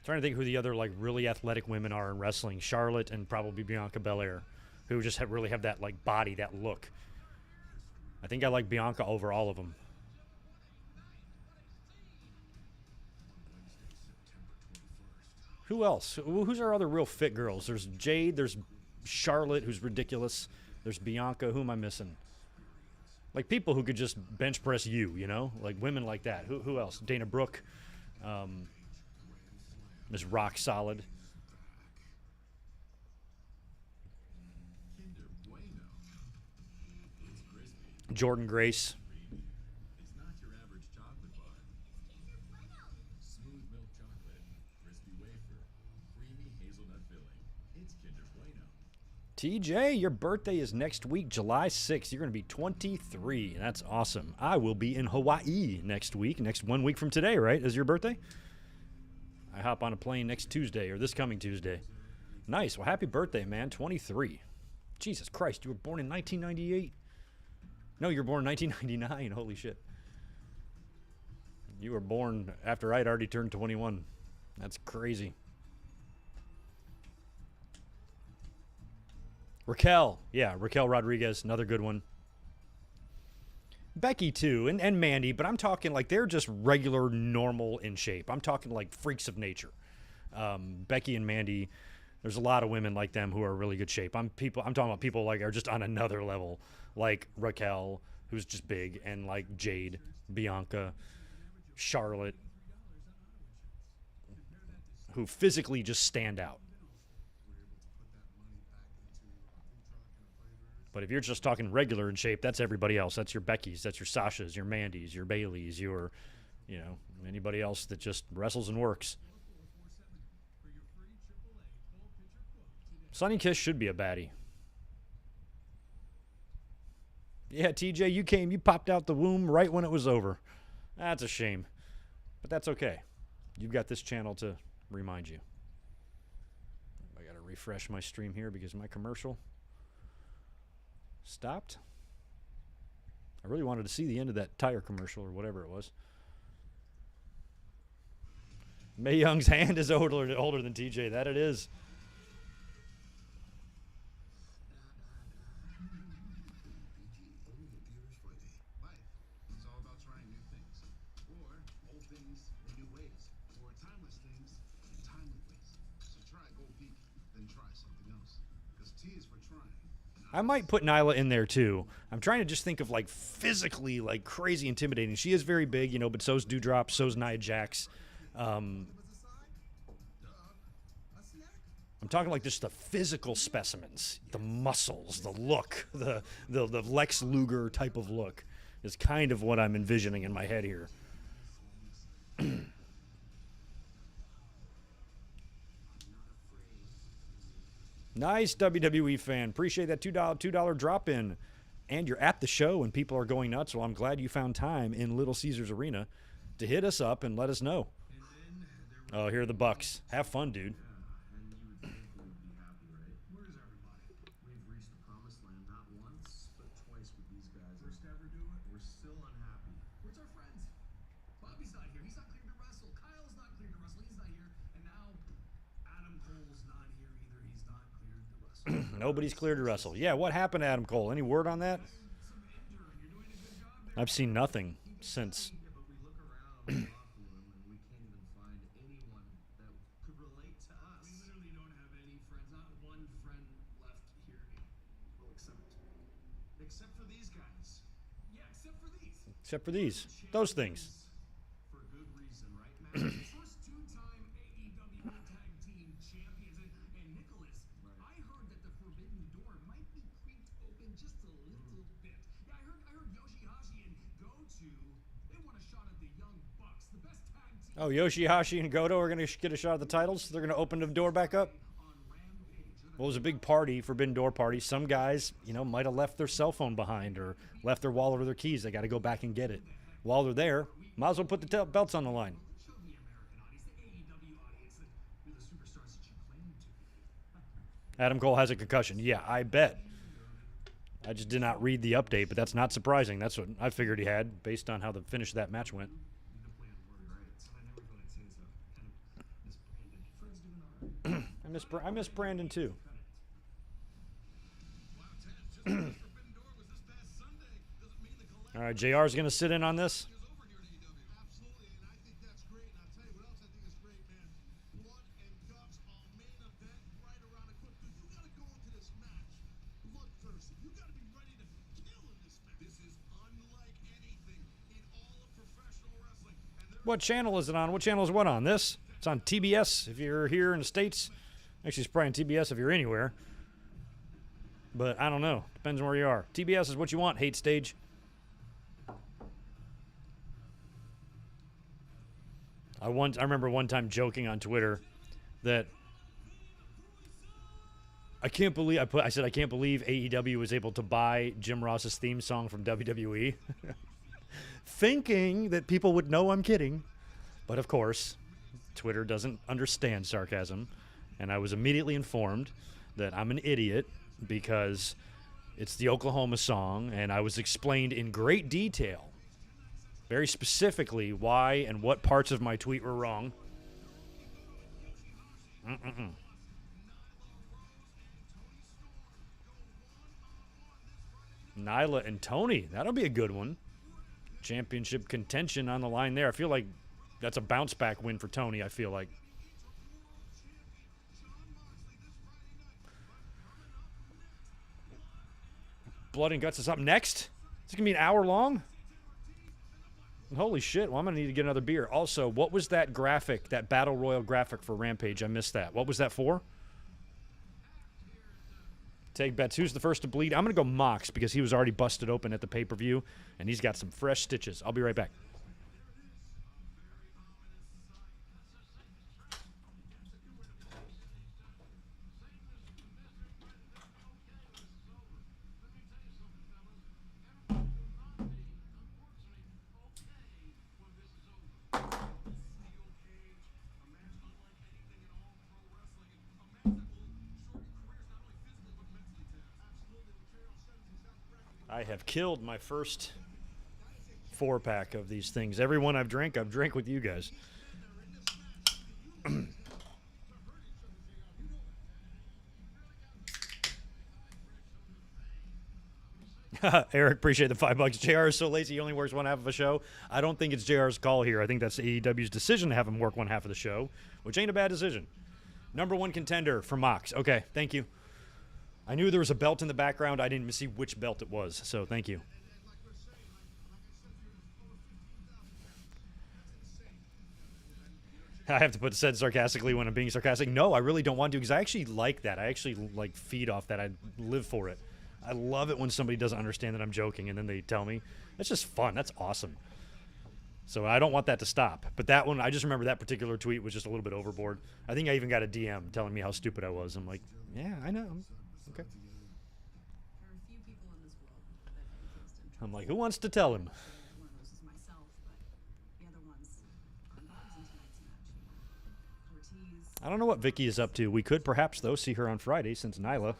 Trying to think who the other like really athletic women are in wrestling. Charlotte and probably Bianca Belair, who just really have that like body, that look. I think I like Bianca over all of them. Who else? Who's our other real fit girls? There's Jade. There's Charlotte, who's ridiculous. There's Bianca. Who am I missing? Like people who could just bench press you, like women like that. Who else? Dana Brooke. Is rock solid. Jordan Grace. It's not your average chocolate bar. It's Kinder Bueno. TJ, your birthday is next week, July 6th. You're going to be 23. That's awesome. I will be in Hawaii next week. Next 1 week from today, right? Is your birthday? I hop on a plane next Tuesday or this coming Tuesday. Nice. Well, happy birthday, man. 23. Jesus Christ, you were born in 1998. No, you were born in 1999. Holy shit. You were born after I'd already turned 21. That's crazy. Raquel. Yeah, Raquel Rodriguez, another good one. Becky, too, and Mandy, but I'm talking like they're just regular, normal in shape. I'm talking like freaks of nature. Becky and Mandy, there's a lot of women like them who are in really good shape. I'm talking about people like are just on another level, like Raquel, who's just big, and like Jade, Bianca, Charlotte, who physically just stand out. But if you're just talking regular in shape, that's everybody else. That's your Beckys, that's your Sashas, your Mandys, your Baileys, your, anybody else that just wrestles and works. Sonny Kiss should be a baddie. Yeah, TJ, you popped out the womb right when it was over. That's a shame. But that's okay. You've got this channel to remind you. I got to refresh my stream here because my commercial stopped. I really wanted to see the end of that tire commercial or whatever it was. Mae Young's hand is older than TJ. That it is. Life is all about trying new things, or old things in new ways, or timeless things in timely ways. So try Gold Peak, then try something else. Because T is for trying. I might put Nyla in there too. I'm trying to just think of like physically like crazy intimidating. She is very big, but so's Doudrop, so's Nia Jax. I'm talking like just the physical specimens, the muscles, the look, the Lex Luger type of look is kind of what I'm envisioning in my head here. Nice WWE fan. Appreciate that $2 drop in. And you're at the show and people are going nuts. Well, I'm glad you found time in Little Caesars Arena to hit us up and let us know. Oh, here are the Bucks. Have fun, dude. Where's everybody? We've reached the promised land not once, but twice with these guys. First to ever do it, we're still unhappy. Where's our friends? Bobby's not here. He's not cleared to wrestle. Kyle's not cleared to wrestle. He's not here. And now Adam Cole's not here either. He's not cleared to wrestle. Nobody's cleared to wrestle. Yeah, what happened to Adam Cole? Any word on that? I've seen nothing since. Yeah, but we look around the locker room and we can't even find anyone that could relate to us. We literally don't have any friends. Not one friend left here. Well, Except for these guys. yeah, except for these. Except for these. Those things. For good reason, right, Matt? First two-time AEW Tag Team Champions. And Nicholas, I heard that the Forbidden Door might be creaked open just a little bit. Yeah, I heard Yoshihashi and Goto, they want a shot at the Young Bucks, the best tag team Oh, Yoshihashi and Goto are going to get a shot at the titles? They're going to open the door back up? on Rampage. Well, it was a big party, Forbidden Door party. Some guys, might have left their cell phone behind or left their wallet or their keys. They got to go back and get it. While they're there, might as well put the belts on the line. Show the American audience, the AEW audience, that you're the superstars that you claim to be. Adam Cole has a concussion. Yeah, I bet. I just did not read the update, but that's not surprising. That's what I figured he had based on how the finish of that match went. The plan worked, right? So I never thought I'd say this. Kind of miss Brandon. Fred's doing all right. I miss Brandon too. Wow, Taz, just because Forbidden Door was this past Sunday doesn't mean the collapse All right, JR's going to sit in on this. is over here at AEW. Absolutely, and I think that's great. And I'll tell you what else I think is great, man. Blood and guts on main event right around the corner. Dude, you got to go into this match bloodthirsty. You got to be ready to kill in this match. This is unlike anything in all of professional wrestling. And there What channel is it on? What channel is what on? This? It's on TBS if you're here in the States. Actually, it's probably on TBS if you're anywhere. But I don't know. Depends on where you are. TBS is what you want, Hate Stage. I remember one time joking on Twitter that I can't believe I said I can't believe AEW was able to buy Jim Ross's theme song from WWE, thinking that people would know I'm kidding. But of course, Twitter doesn't understand sarcasm, and I was immediately informed that I'm an idiot because it's the Oklahoma song, and I was explained in great detail, very specifically, why and what parts of my tweet were wrong. Nyla and Tony, that'll be a good one. Championship contention on the line there. I feel like that's a bounce back win for Tony, I feel like. Blood and Guts is up next. It's going to be an hour long? Holy shit. Well, I'm going to need to get another beer. Also, what was that graphic, that Battle Royal graphic for Rampage? I missed that. What was that for? Take bets. Who's the first to bleed? I'm going to go Mox because he was already busted open at the pay-per-view, and he's got some fresh stitches. I'll be right back. I have killed my first 4-pack of these things. Every one I've drank with you guys. Eric, appreciate the $5. JR is so lazy he only works one half of a show. I don't think it's JR's call here. I think that's AEW's decision to have him work one half of the show, which ain't a bad decision. Number one contender for Mox. Okay, thank you. I knew there was a belt in the background. I didn't even see which belt it was, so thank you. I have to put said sarcastically when I'm being sarcastic. No, I really don't want to because I actually like that. I actually like feed off that. I live for it. I love it when somebody doesn't understand that I'm joking and then they tell me. That's just fun. That's awesome. So I don't want that to stop. But that one, I just remember that particular tweet was just a little bit overboard. I think I even got a DM telling me how stupid I was. I'm like, yeah, I know. Okay. I'm like, who wants to tell him? I don't know what Vicky is up to. We could perhaps, though, see her on Friday since Nyla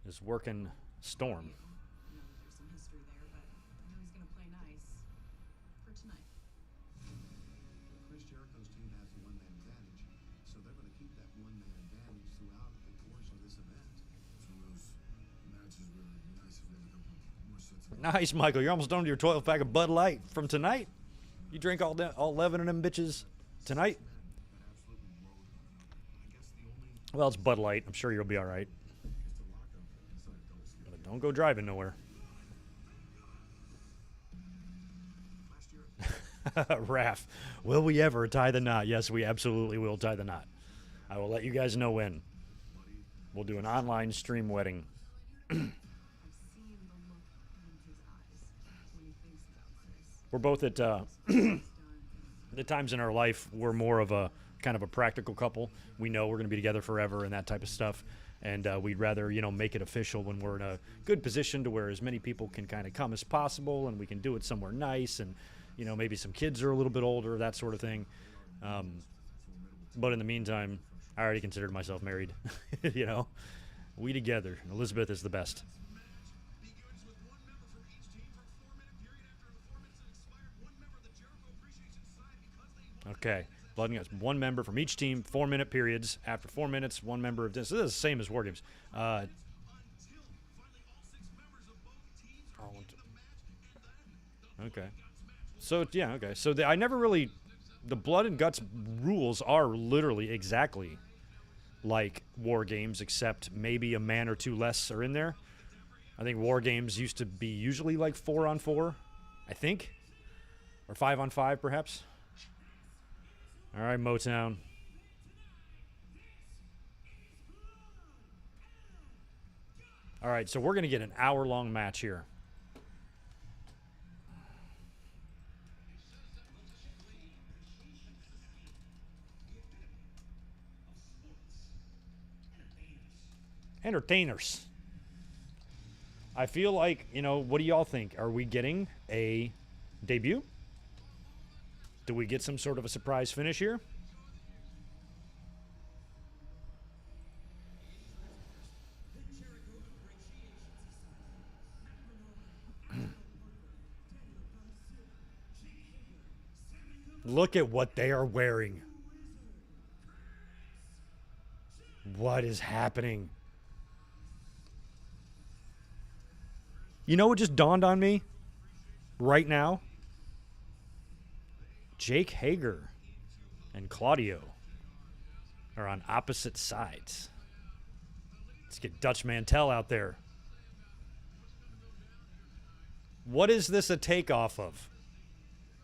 is working Storm. Chris Jericho's team has a one-man advantage, so they're going to keep that one-man advantage throughout the course of this event. It's one of those matches where it'd be nice if we had a couple more sets of Nice, Michael. You're almost done with your 12-pack of Bud Light from tonight. You drink all 11 of them bitches tonight? Well, it's Bud Light. I'm sure you'll be all right. But don't go driving nowhere. Raph, will we ever tie the knot? Yes, we absolutely will tie the knot. I will let you guys know when. We'll do an online stream wedding. We're both at the times in our life we're more of a kind of a practical couple. We know we're going to be together forever and that type of stuff. And we'd rather, make it official when we're in a good position to where as many people can kind of come as possible and we can do it somewhere nice and, maybe some kids are a little bit older, that sort of thing. But in the meantime, I already considered myself married. We together. Elizabeth is the best. Okay. Blood and Guts, one member from each team, 4-minute periods. After 4 minutes, one member of this. This is the same as War Games. Okay. So, yeah, okay. So I never really... The Blood and Guts rules are literally exactly like War Games, except maybe a man or two less are in there. I think War Games used to be usually like 4-on-4, I think. Or 5-on-5, perhaps. All right, Motown. All right, so we're going to get an hour-long match here. Entertainers. I feel like, what do y'all think? Are we getting a debut? Do we get some sort of a surprise finish here? Look at what they are wearing. What is happening? You know what just dawned on me right now? Jake Hager and Claudio are on opposite sides. Let's get Dutch Mantel out there. What is this a takeoff of?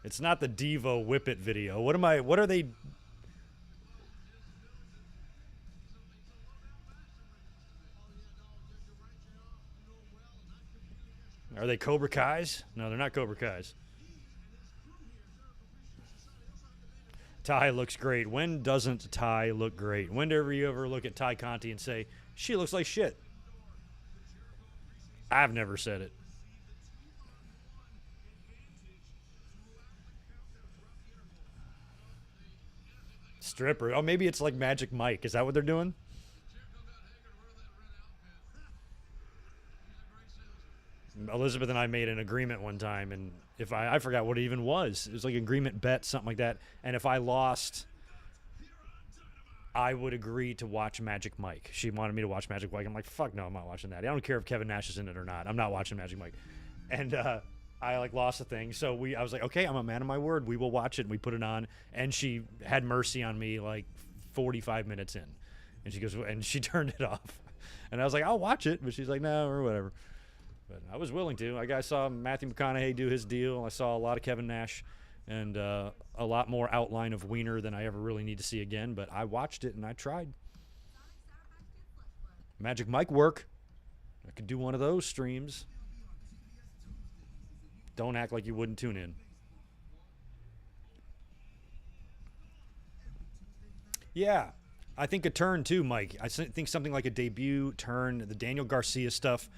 It's not the Devo Whip It video. What are they? Are they Cobra Kai's? No, they're not Cobra Kai's. Ty looks great. When doesn't Ty look great? Whenever you ever look at Ty Conti and say, she looks like shit. I've never said it. Stripper. Oh, maybe it's like Magic Mike. Is that what they're doing? Elizabeth and I made an agreement one time, and if I forgot what it even was. It was like agreement bet, something like that. And if I lost, I would agree to watch Magic Mike. She wanted me to watch Magic Mike. I'm like, fuck no, I'm not watching that. I don't care if Kevin Nash is in it or not. I'm not watching Magic Mike. And I lost the thing. So I was like, okay, I'm a man of my word. We will watch it. And we put it on. And she had mercy on me like 45 minutes in. And she goes, and she turned it off. And I was like, I'll watch it. But she's like, no, or whatever. But I was willing to. I saw Matthew McConaughey do his deal. I saw a lot of Kevin Nash and a lot more outline of Wiener than I ever really need to see again. But I watched it and I tried. Magic Mike work. I could do one of those streams. Don't act like you wouldn't tune in. Yeah, I think a turn too, Mike. I think something like a debut turn, the Daniel Garcia stuff.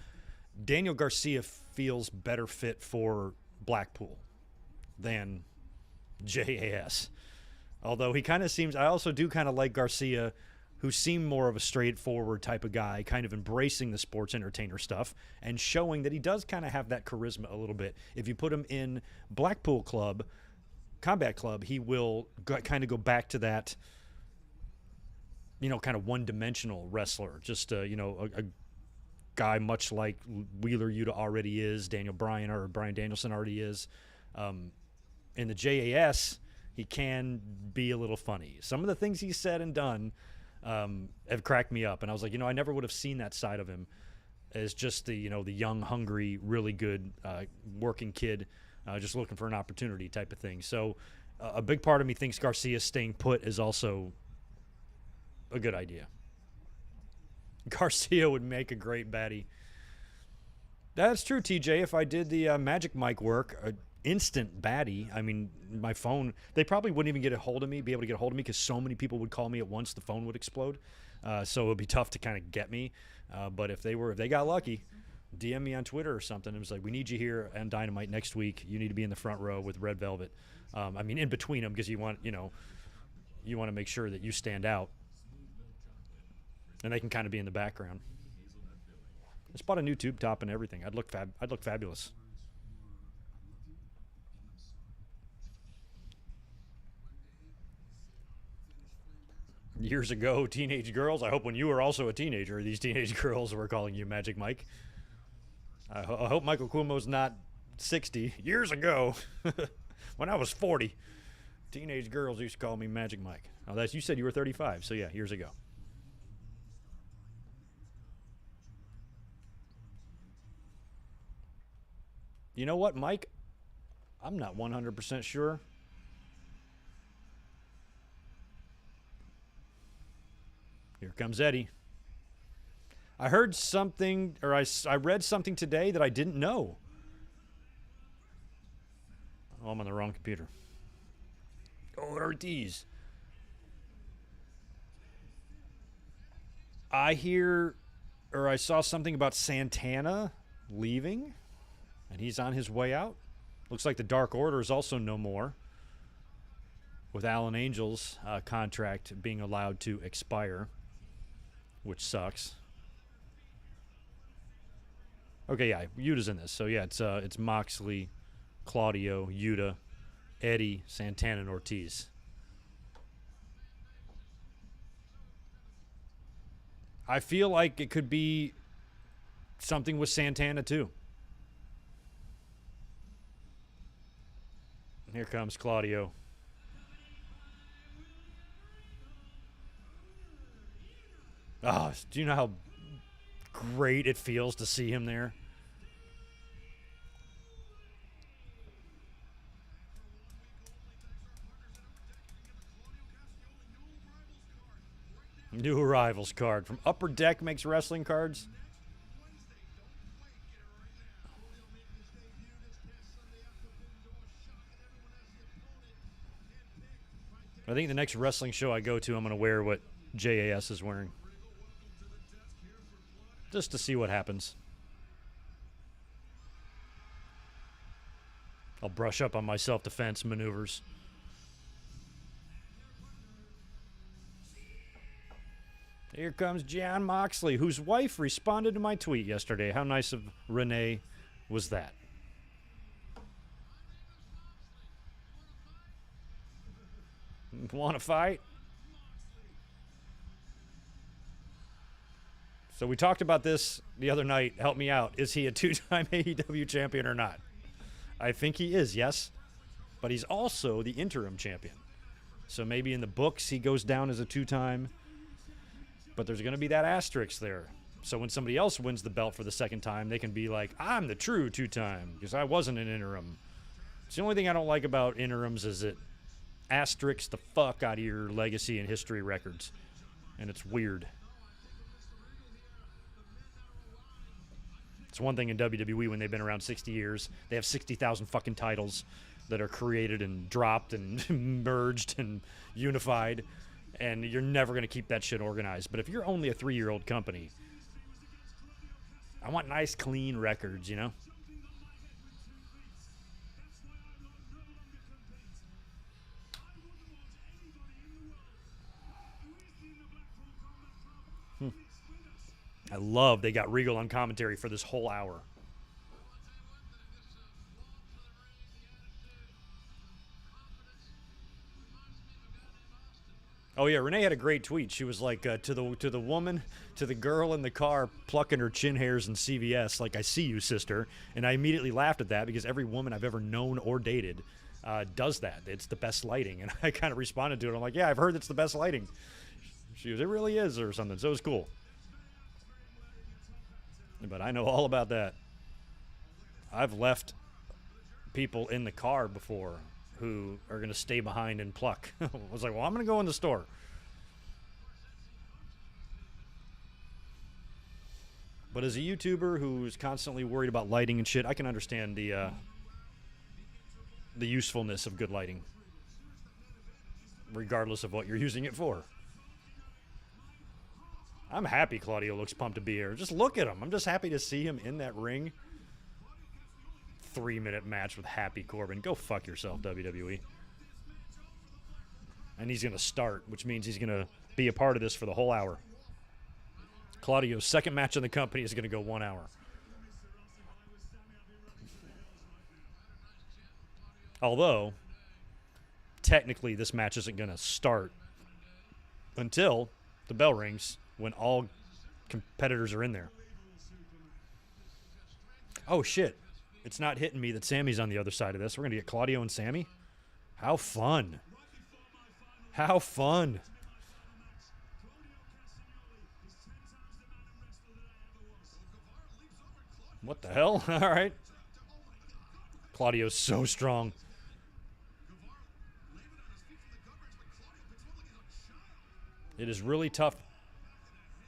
Daniel Garcia feels better fit for Blackpool than JAS. Although he kind of seems, I also do kind of like Garcia, who seemed more of a straightforward type of guy, kind of embracing the sports entertainer stuff and showing that he does kind of have that charisma a little bit. If you put him in Blackpool Club, Combat Club, he will kind of go back to that, kind of one-dimensional wrestler. Just, a guy much like Wheeler Yuta already is, Bryan Danielson already is. In the JAS, he can be a little funny. Some of the things he's said and done have cracked me up. And I was like, I never would have seen that side of him as just the young, hungry, really good working kid just looking for an opportunity type of thing. So a big part of me thinks Garcia staying put is also a good idea. Garcia would make a great baddie. That's true, TJ. If I did the Magic Mike work, instant baddie. I mean, my phone, they probably wouldn't even be able to get a hold of me because so many people would call me at once, the phone would explode. So it would be tough to kind of get me. But if they got lucky, DM me on Twitter or something. It was like, we need you here on Dynamite next week. You need to be in the front row with Red Velvet. In between them, because you want to make sure that you stand out. And they can kind of be in the background. I just bought a new tube top and everything. I'd look fabulous. Years ago, teenage girls. I hope when you were also a teenager, these teenage girls were calling you Magic Mike. I hope Michael Cuomo's not 60. Years ago, when I was 40, teenage girls used to call me Magic Mike. Oh, you said you were 35, so yeah, years ago. You know what, Mike? I'm not 100% sure. Here comes Eddie. I heard something, or I read something today that I didn't know. Oh, I'm on the wrong computer. Oh, Ortiz. I hear or I saw something about Santana leaving, and he's on his way out. Looks like the Dark Order is also no more, with Alan Angel's contract being allowed to expire, which sucks. Okay, yeah, Yuta's in this. So, yeah, it's Moxley, Claudio, Yuta, Eddie, Santana, and Ortiz. I feel like it could be something with Santana, too. Here comes Claudio. Oh, do you know how great it feels to see him there? New Arrivals card. From Upper Deck makes wrestling cards. I think the next wrestling show I go to, I'm going to wear what JAS is wearing. Just to see what happens. I'll brush up on my self-defense maneuvers. Here comes Jon Moxley, whose wife responded to my tweet yesterday. How nice of Renee was that? Want to fight? So we talked about this the other night. Help me out. Is he a two-time AEW champion or not? I think he is, yes. But he's also the interim champion. So maybe in the books he goes down as a two-time. But there's going to be that asterisk there. So when somebody else wins the belt for the second time, they can be like, I'm the true two-time because I wasn't an interim. It's the only thing I don't like about interims is it asterisks the fuck out of your legacy and history records. And it's weird. It's one thing in WWE when they've been around 60 years. They have 60,000 fucking titles that are created and dropped and merged and unified. And you're never going to keep that shit organized. But if you're only a 3-year-old company, I want nice, clean records, you know? I love they got Regal on commentary for this whole hour. Oh yeah, Renee had a great tweet. She was like, to the woman, to the girl in the car plucking her chin hairs in CVS, like, I see you, sister. And I immediately laughed at that because every woman I've ever known or dated does that. It's the best lighting. And I kind of responded to it. I'm like, yeah, I've heard it's the best lighting. She goes, it really is, or something. So it was cool. But I know all about that. I've left people in the car before who are going to stay behind and pluck. I was like, well, I'm going to go in the store. But as a YouTuber who's constantly worried about lighting and shit, I can understand the usefulness of good lighting, regardless of what you're using it for. I'm happy Claudio looks pumped to be here. Just look at him. I'm just happy to see him in that ring. 3-minute match with Happy Corbin. Go fuck yourself, WWE. And he's going to start, which means he's going to be a part of this for the whole hour. Claudio's second match in the company is going to go 1 hour. Although, technically, this match isn't going to start until the bell rings when all competitors are in there. Oh, shit. It's not hitting me that Sammy's on the other side of this. We're going to get Claudio and Sammy? How fun. How fun. What the hell? All right. Claudio's so strong. It is really tough.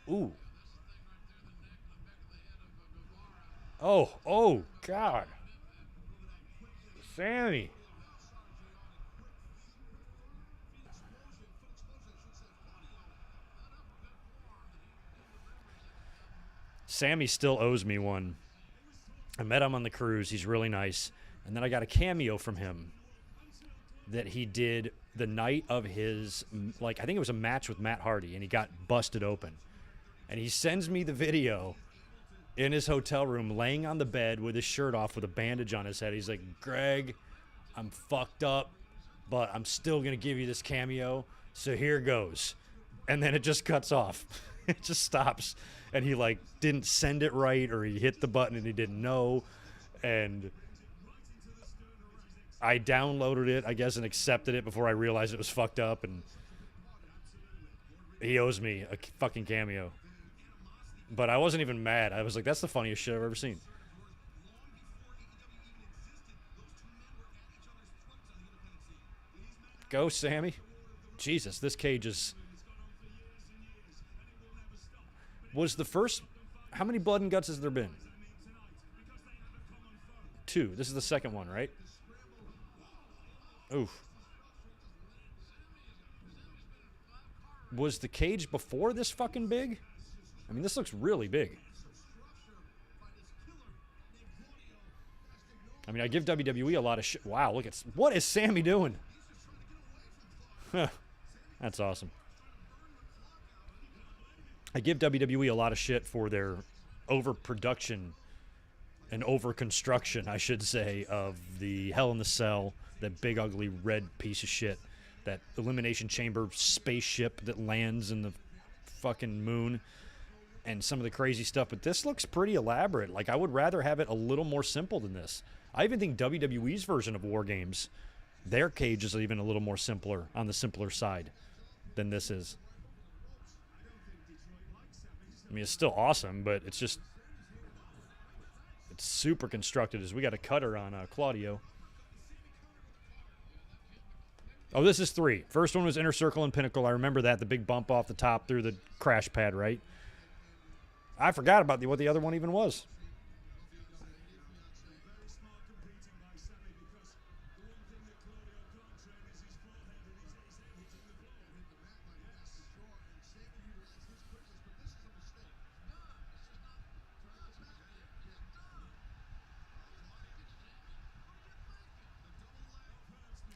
Ooh. Oh, God. Sammy. Sammy still owes me one. I met him on the cruise. He's really nice. And then I got a cameo from him that he did the night of his, like, I think it was a match with Matt Hardy, and he got busted open. And he sends me the video in his hotel room, laying on the bed with his shirt off with a bandage on his head. He's like, Greg, I'm fucked up, but I'm still going to give you this cameo, so here goes. And then it just cuts off. It just stops. And he, like, didn't send it right, or he hit the button and he didn't know. And I downloaded it, I guess, and accepted it before I realized it was fucked up. And he owes me a fucking cameo. But I wasn't even mad. I was like, that's the funniest shit I've ever seen. Go, Sammy. Jesus, this cage is... Was the first... How many blood and guts has there been? 2. This is the second one, right? Oof. Was the cage before this fucking big? I mean, this looks really big. I mean, I give WWE a lot of shit. Wow, look at... What is Sammy doing? That's awesome. I give WWE a lot of shit for their overproduction and overconstruction, I should say, of the Hell in the Cell, that big, ugly, red piece of shit, that Elimination Chamber spaceship that lands in the fucking moon, and some of the crazy stuff. But this looks pretty elaborate. Like, I would rather have it a little more simple than this. I even think WWE's version of War Games, their cage is even a little more simpler, on the simpler side than this is. I mean, it's still awesome, but it's just... It's super constructed. As we got a cutter on Claudio. Oh, this is 3. First one was Inner Circle and Pinnacle. I remember that. The big bump off the top through the crash pad, right? I forgot about what the other one even was.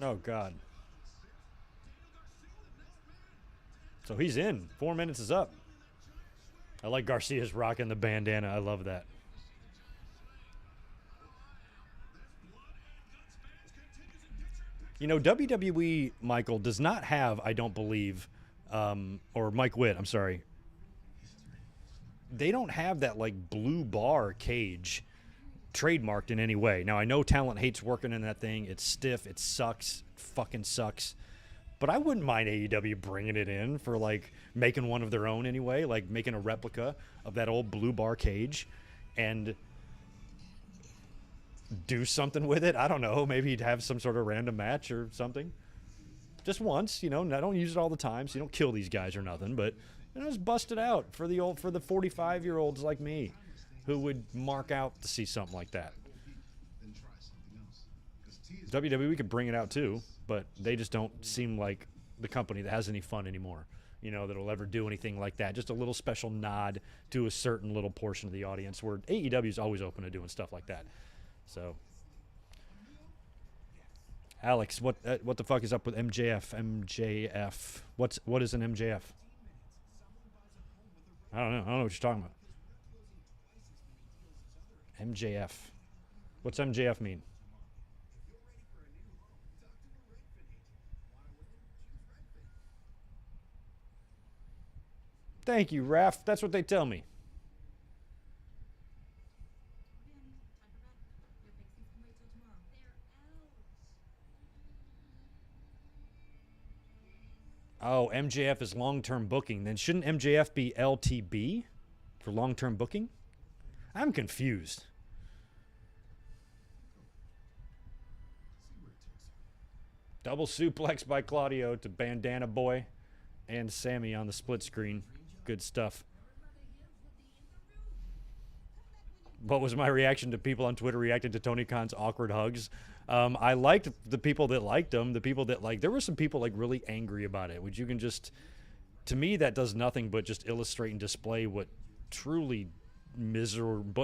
Oh, God. So he's in. 4 minutes is up. I like Garcia's rocking the bandana. I love that. You know, WWE, Michael, does not have, I don't believe, or Mike Witt, I'm sorry. They don't have that, like, blue bar cage trademarked in any way. Now, I know talent hates working in that thing. It's stiff. It sucks. It fucking sucks. But I wouldn't mind AEW bringing it in for, like, making one of their own anyway, like making a replica of that old blue bar cage and do something with it. I don't know. Maybe he'd have some sort of random match or something. Just once, you know. I don't use it all the time, so you don't kill these guys or nothing. But, you know, just bust it out for the 45-year-olds like me who would mark out to see something like that. WWE could bring it out too, but they just don't seem like the company that has any fun anymore, you know, that'll ever do anything like that. Just a little special nod to a certain little portion of the audience, where AEW is always open to doing stuff like that. So, Alex, what the fuck is up with MJF? MJF. What is an MJF? I don't know what you're talking about. MJF. What's MJF mean? Thank you, Raph. That's what they tell me. Oh, MJF is long-term booking. Then shouldn't MJF be LTB for long-term booking? I'm confused. Double suplex by Claudio to Bandana Boy and Sammy on the split screen. Good stuff. What was my reaction to people on Twitter reacting to Tony Khan's awkward hugs? I liked the people that liked him. The people that there were some people like really angry about it, which you can just, to me, that does nothing but just illustrate and display what truly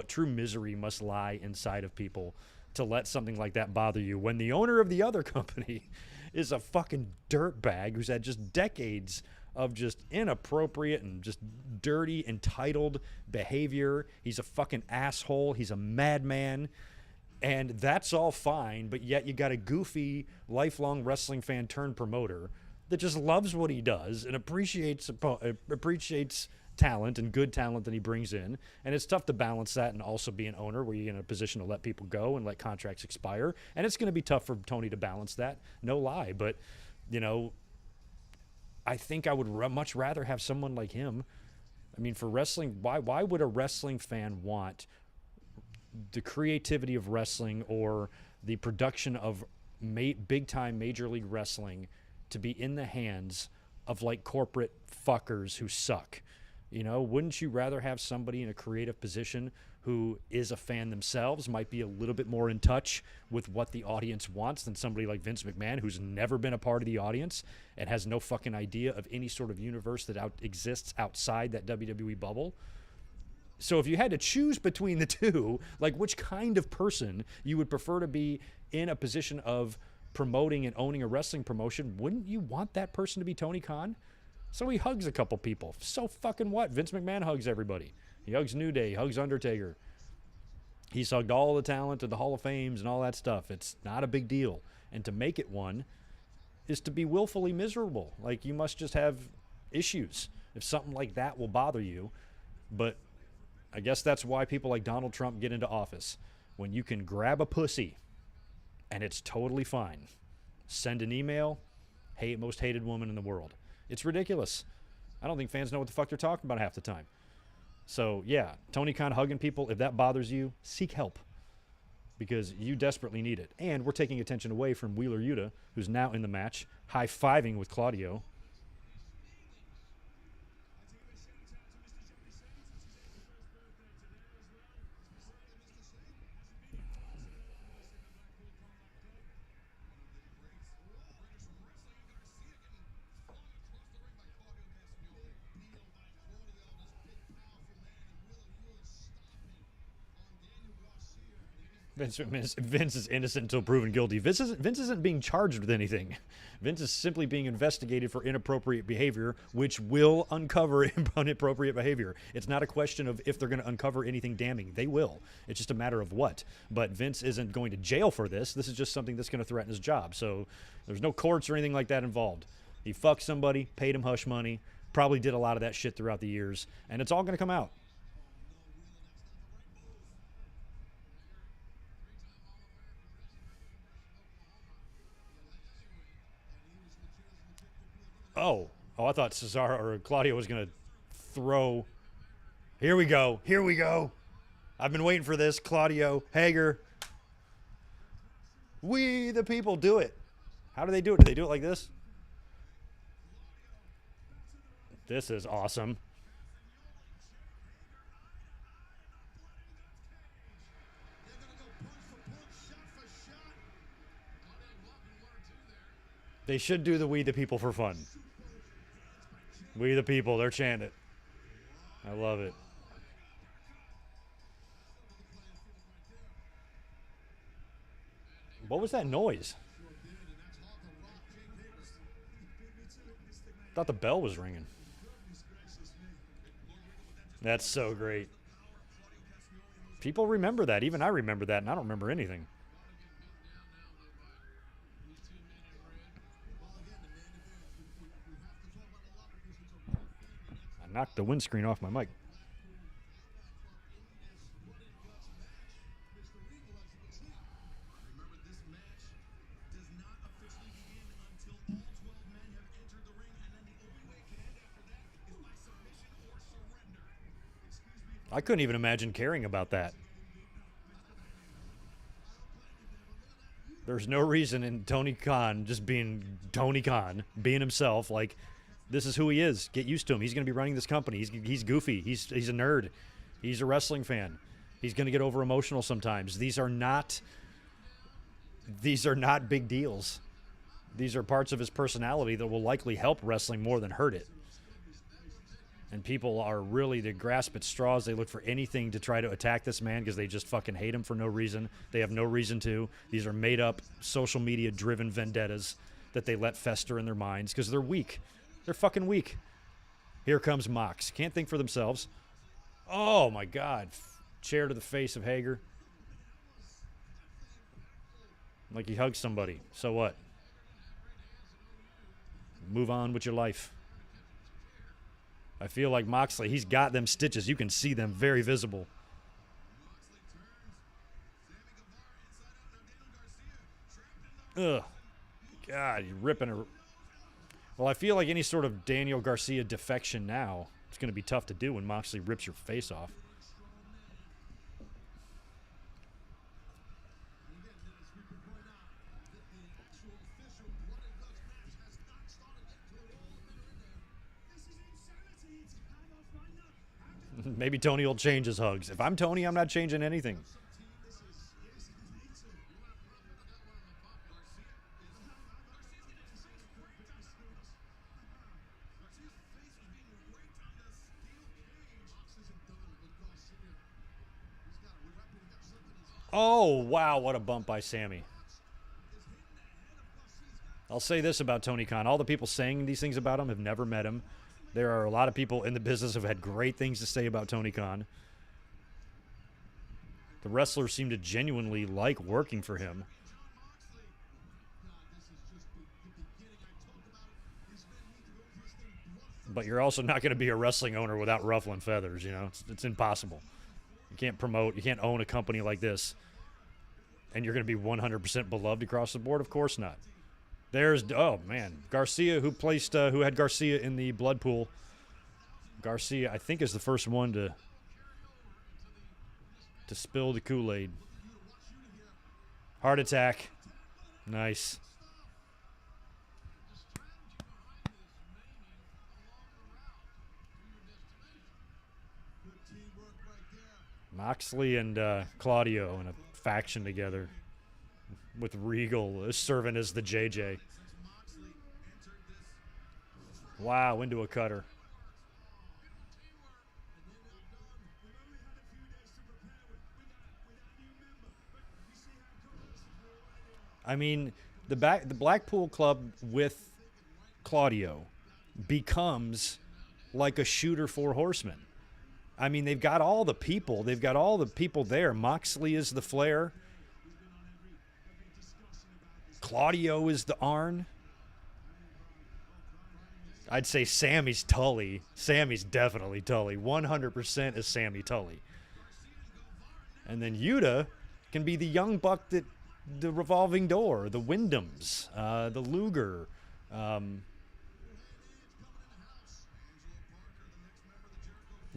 true misery must lie inside of people to let something like that bother you when the owner of the other company is a fucking dirtbag who's had just decades of just inappropriate and just dirty, entitled behavior. He's a fucking asshole. He's a madman. And that's all fine, but yet you got a goofy, lifelong wrestling fan turned promoter that just loves what he does and appreciates talent and good talent that he brings in. And it's tough to balance that and also be an owner where you're in a position to let people go and let contracts expire. And it's going to be tough for Tony to balance that, no lie. But, you know, I think I would much rather have someone like him. I mean, for wrestling, why would a wrestling fan want the creativity of wrestling or the production of big-time Major League Wrestling to be in the hands of, like, corporate fuckers who suck? You know, wouldn't you rather have somebody in a creative position who is a fan themselves, might be a little bit more in touch with what the audience wants than somebody like Vince McMahon, who's never been a part of the audience and has no fucking idea of any sort of universe that exists outside that WWE bubble? So if you had to choose between the two, like, which kind of person you would prefer to be in a position of promoting and owning a wrestling promotion, wouldn't you want that person to be Tony Khan? So he hugs a couple people. So fucking what? Vince McMahon hugs everybody. He hugs New Day, hugs Undertaker. He's hugged all the talent of the Hall of Fames and all that stuff. It's not a big deal. And to make it one is to be willfully miserable. Like, you must just have issues if something like that will bother you. But I guess that's why people like Donald Trump get into office. When you can grab a pussy and it's totally fine. Send an email, most hated woman in the world. It's ridiculous. I don't think fans know what the fuck they're talking about half the time. So, yeah, Tony Khan hugging people, if that bothers you, seek help. Because you desperately need it. And we're taking attention away from Wheeler Yuta, who's now in the match, high-fiving with Claudio. Vince is innocent until proven guilty. Vince isn't being charged with anything. Vince is simply being investigated for inappropriate behavior, which will uncover inappropriate behavior. It's not a question of if they're going to uncover anything damning. They will. It's just a matter of what. But Vince isn't going to jail for this. This is just something that's going to threaten his job. So there's no courts or anything like that involved. He fucked somebody, paid him hush money, probably did a lot of that shit throughout the years, and it's all going to come out. Oh, I thought Cesaro or Claudio was going to throw. Here we go. I've been waiting for this. Claudio, Hager. We the people do it. How do they do it? Do they do it like this? This is awesome. They should do the We the People for fun. We the People, they're chanting it. I love it. What was that noise? I thought the bell was ringing. That's so great. People remember that. Even I remember that, and I don't remember anything. I knocked the windscreen off my mic. I couldn't even imagine caring about that. There's no reason in Tony Khan just being Tony Khan, being himself. Like, this is who he is. Get used to him. He's going to be running this company. He's goofy. He's a nerd. He's a wrestling fan. He's going to get over emotional sometimes. These are not big deals. These are parts of his personality that will likely help wrestling more than hurt it. And people are really, they grasp at straws. They look for anything to try to attack this man because they just fucking hate him for no reason. They have no reason to. These are made-up, social media-driven vendettas that they let fester in their minds because they're weak. They're fucking weak. Here comes Mox. Can't think for themselves. Oh, my God. Chair to the face of Hager. Like he hugged somebody. So what? Move on with your life. I feel like Moxley, he's got them stitches. You can see them very visible. Ugh. God, you're ripping her. Well, I feel like any sort of Daniel Garcia defection now, it's going to be tough to do when Moxley rips your face off. Maybe Tony will change his hugs. If I'm Tony, I'm not changing anything. Oh, wow, what a bump by Sammy. I'll say this about Tony Khan. All the people saying these things about him have never met him. There are a lot of people in the business who have had great things to say about Tony Khan. The wrestlers seem to genuinely like working for him. But you're also not going to be a wrestling owner without ruffling feathers, you know? It's impossible. You can't promote, you can't own a company like this. And you're going to be 100% beloved across the board? Of course not. There's, oh man, Garcia, who had Garcia in the blood pool. Garcia, I think, is the first one to spill the Kool-Aid. Heart attack. Nice. Moxley and Claudio in a faction together, with Regal serving as the JJ. Wow, into a cutter. I mean, the Blackpool Club with Claudio becomes like a shooter four horsemen. I mean, they've got all the people. They've got all the people there. Moxley is the Flair. Claudio is the Arn. I'd say Sammy's Tully. Sammy's definitely Tully. 100% is Sammy Tully. And then Yuta can be the young buck that the revolving door, the Wyndhams, the Luger.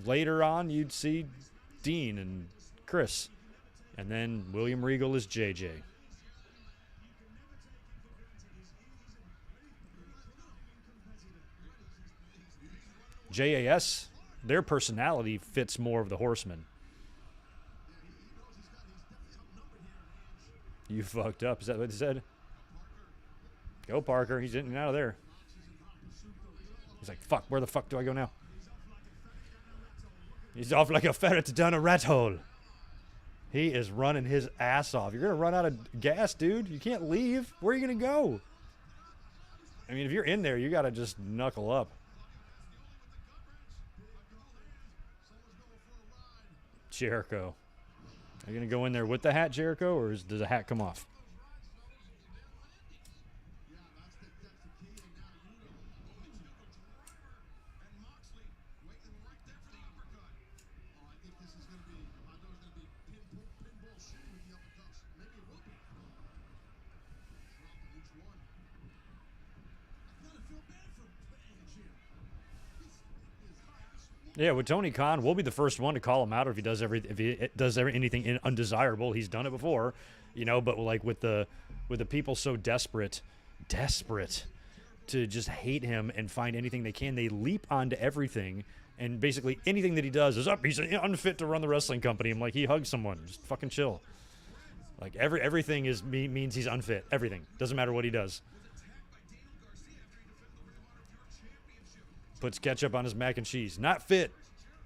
Later on, you'd see Dean and Chris. And then William Regal is JJ. JAS, their personality fits more of the Horsemen. You fucked up. Is that what he said? Go, Parker. He's in and out of there. He's like, fuck, where the fuck do I go now? He's off like a ferret down a rat hole. He is running his ass off. You're going to run out of gas, dude. You can't leave. Where are you going to go? I mean, if you're in there, you got to just knuckle up. Jericho. Are you going to go in there with the hat, Jericho, or does the hat come off? Yeah, with Tony Khan, we'll be the first one to call him out if he does anything undesirable. He's done it before, you know. But like with the people so desperate to just hate him and find anything they can, they leap onto everything, and basically anything that he does is up. He's unfit to run the wrestling company. I'm like, he hugged someone. Just fucking chill. Like everything means he's unfit. Everything doesn't matter what he does. Puts ketchup on his mac and cheese. Not fit.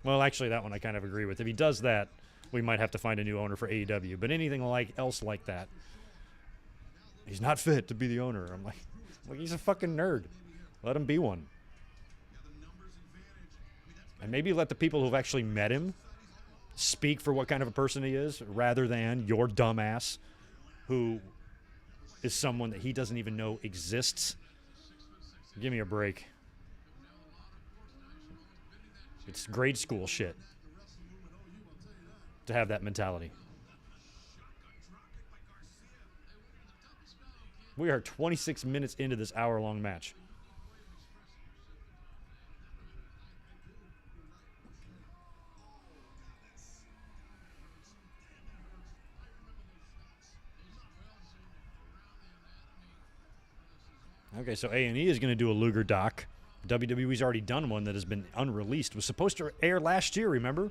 Well, actually, that one I kind of agree with. If he does that, we might have to find a new owner for AEW. But anything else like that, he's not fit to be the owner. I'm like, well, he's a fucking nerd. Let him be one. And maybe let the people who've actually met him speak for what kind of a person he is, rather than your dumbass who is someone that he doesn't even know exists. Give me a break. It's grade school shit to have that mentality. We are 26 minutes into this hour-long match. Okay, so A&E is going to do a Luger doc. WWE's already done one that has been unreleased. It was supposed to air last year, remember?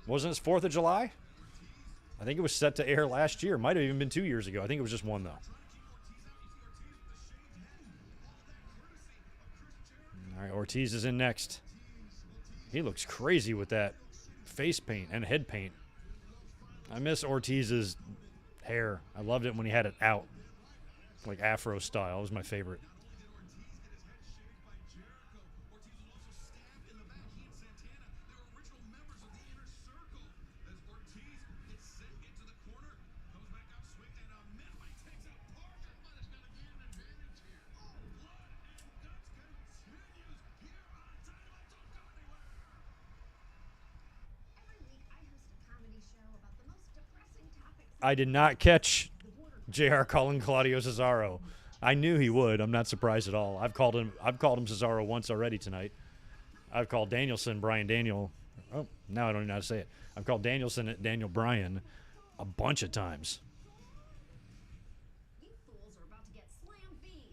Wasn't it 4th of July? I think it was set to air last year. Might have even been 2 years ago. I think it was just one, though. All right, Ortiz is in next. He looks crazy with that face paint and head paint. I miss Ortiz's hair. I loved it when he had it out, like Afro style. It was my favorite. I did not catch JR calling Claudio Cesaro. I knew he would. I'm not surprised at all. I've called him Cesaro once already tonight. I've called Danielson Brian Daniel. Oh, now I don't even know how to say it. I've called Danielson Daniel Bryan a bunch of times. You fools are about to get slam feed.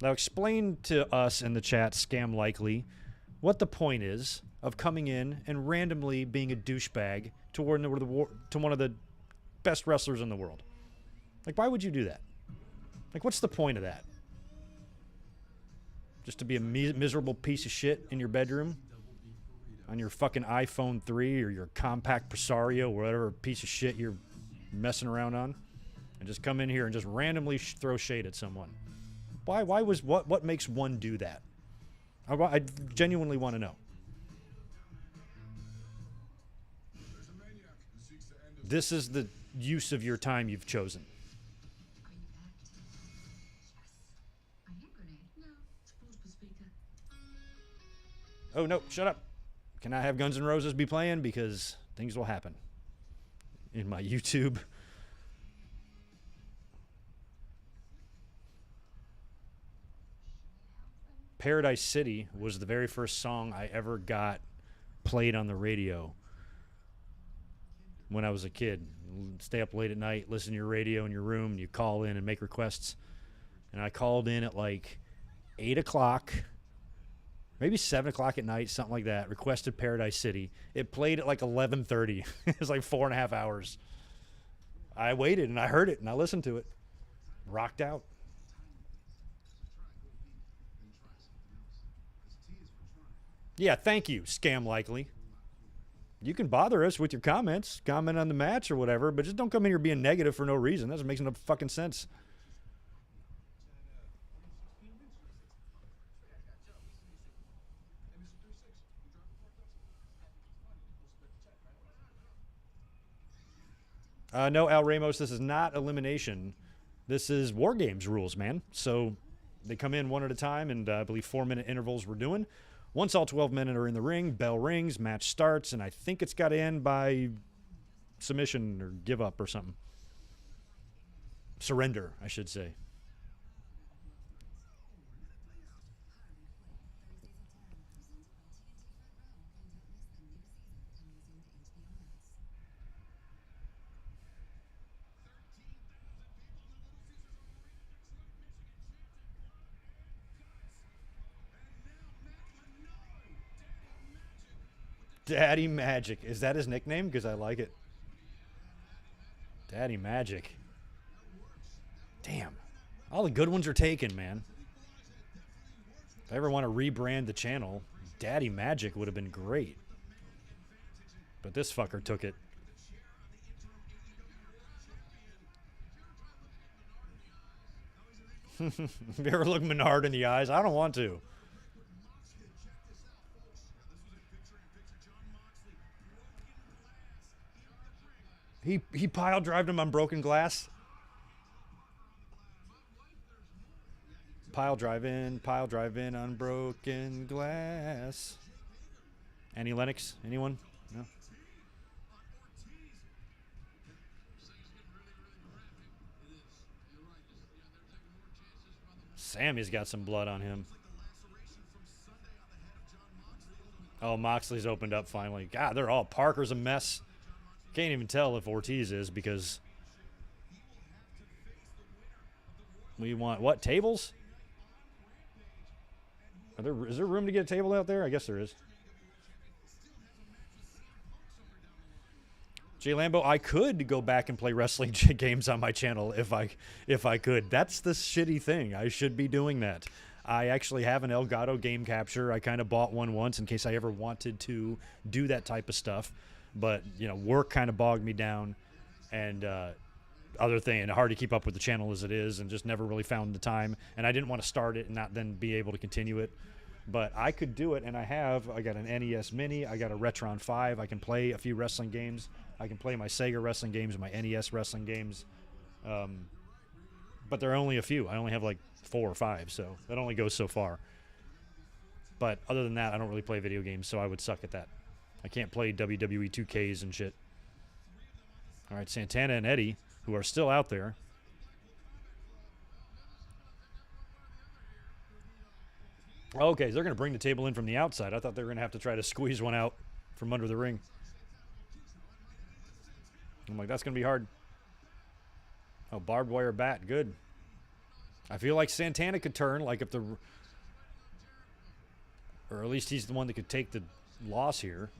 Now explain to us in the chat, Scam Likely, what the point is of coming in and randomly being a douchebag to one of the best wrestlers in the world. Like, why would you do that? Like, what's the point of that? Just to be a miserable piece of shit in your bedroom on your fucking iPhone 3 or your compact Presario or whatever piece of shit you're messing around on, and just come in here and just randomly throw shade at someone. Why what makes one do that? I genuinely want to know. This is the use of your time you've chosen. Are you packed? Yes. A hand grenade? No. Suppose speaker. Oh, no, shut up. Can I have Guns N' Roses be playing? Because things will happen in my YouTube. Paradise City was the very first song I ever got played on the radio when I was a kid. Stay up late at night, listen to your radio in your room, and you call in and make requests. And I called in at like 8 o'clock, maybe 7 o'clock at night, something like that, requested Paradise City. It played at like 11:30. It was like 4.5 hours. I waited, and I heard it, and I listened to it. Rocked out. Yeah, thank you, Scam Likely. You can bother us with your comments, comment on the match or whatever, but just don't come in here being negative for no reason. That doesn't make no fucking sense. No, Al Ramos, this is not elimination. This is War Games rules, man. So they come in one at a time, and I believe 4-minute intervals we're doing. Once all 12 men are in the ring, bell rings, match starts, and I think it's got to end by submission or give up or something. Surrender, I should say. Daddy Magic. Is that his nickname? Because I like it. Daddy Magic. Damn. All the good ones are taken, man. If I ever want to rebrand the channel, Daddy Magic would have been great. But this fucker took it. Have you ever looked Menard in the eyes? I don't want to. He pile drived him on broken glass. Pile drive in on broken glass. Annie Lennox? Anyone? No? Sammy's got some blood on him. Oh, Moxley's opened up finally. God, they're all... Parker's a mess. Can't even tell if Ortiz is because... We want... What? Tables? Is there room to get a table out there? I guess there is. Jay Lambo, I could go back and play wrestling games on my channel if I could. That's the shitty thing. I should be doing that. I actually have an Elgato game capture. I kind of bought one once in case I ever wanted to do that type of stuff. But, you know, work kind of bogged me down. And other thing, and hard to keep up with the channel as it is, and just never really found the time. And I didn't want to start it and not then be able to continue it. But I could do it, and I got an NES Mini, I got a Retron 5, I can play a few wrestling games, I can play my Sega wrestling games, my NES wrestling games, but there are only a few. I only have like 4 or 5, so that only goes so far. But other than that, I don't really play video games, so I would suck at that. I can't play WWE 2Ks and shit. All right, Santana and Eddie, who are still out there. Okay, so they're going to bring the table in from the outside. I thought they were going to have to try to squeeze one out from under the ring. I'm like, that's going to be hard. Oh, barbed wire bat. Good. I feel like Santana could turn, like if the... Or at least he's the one that could take the loss here.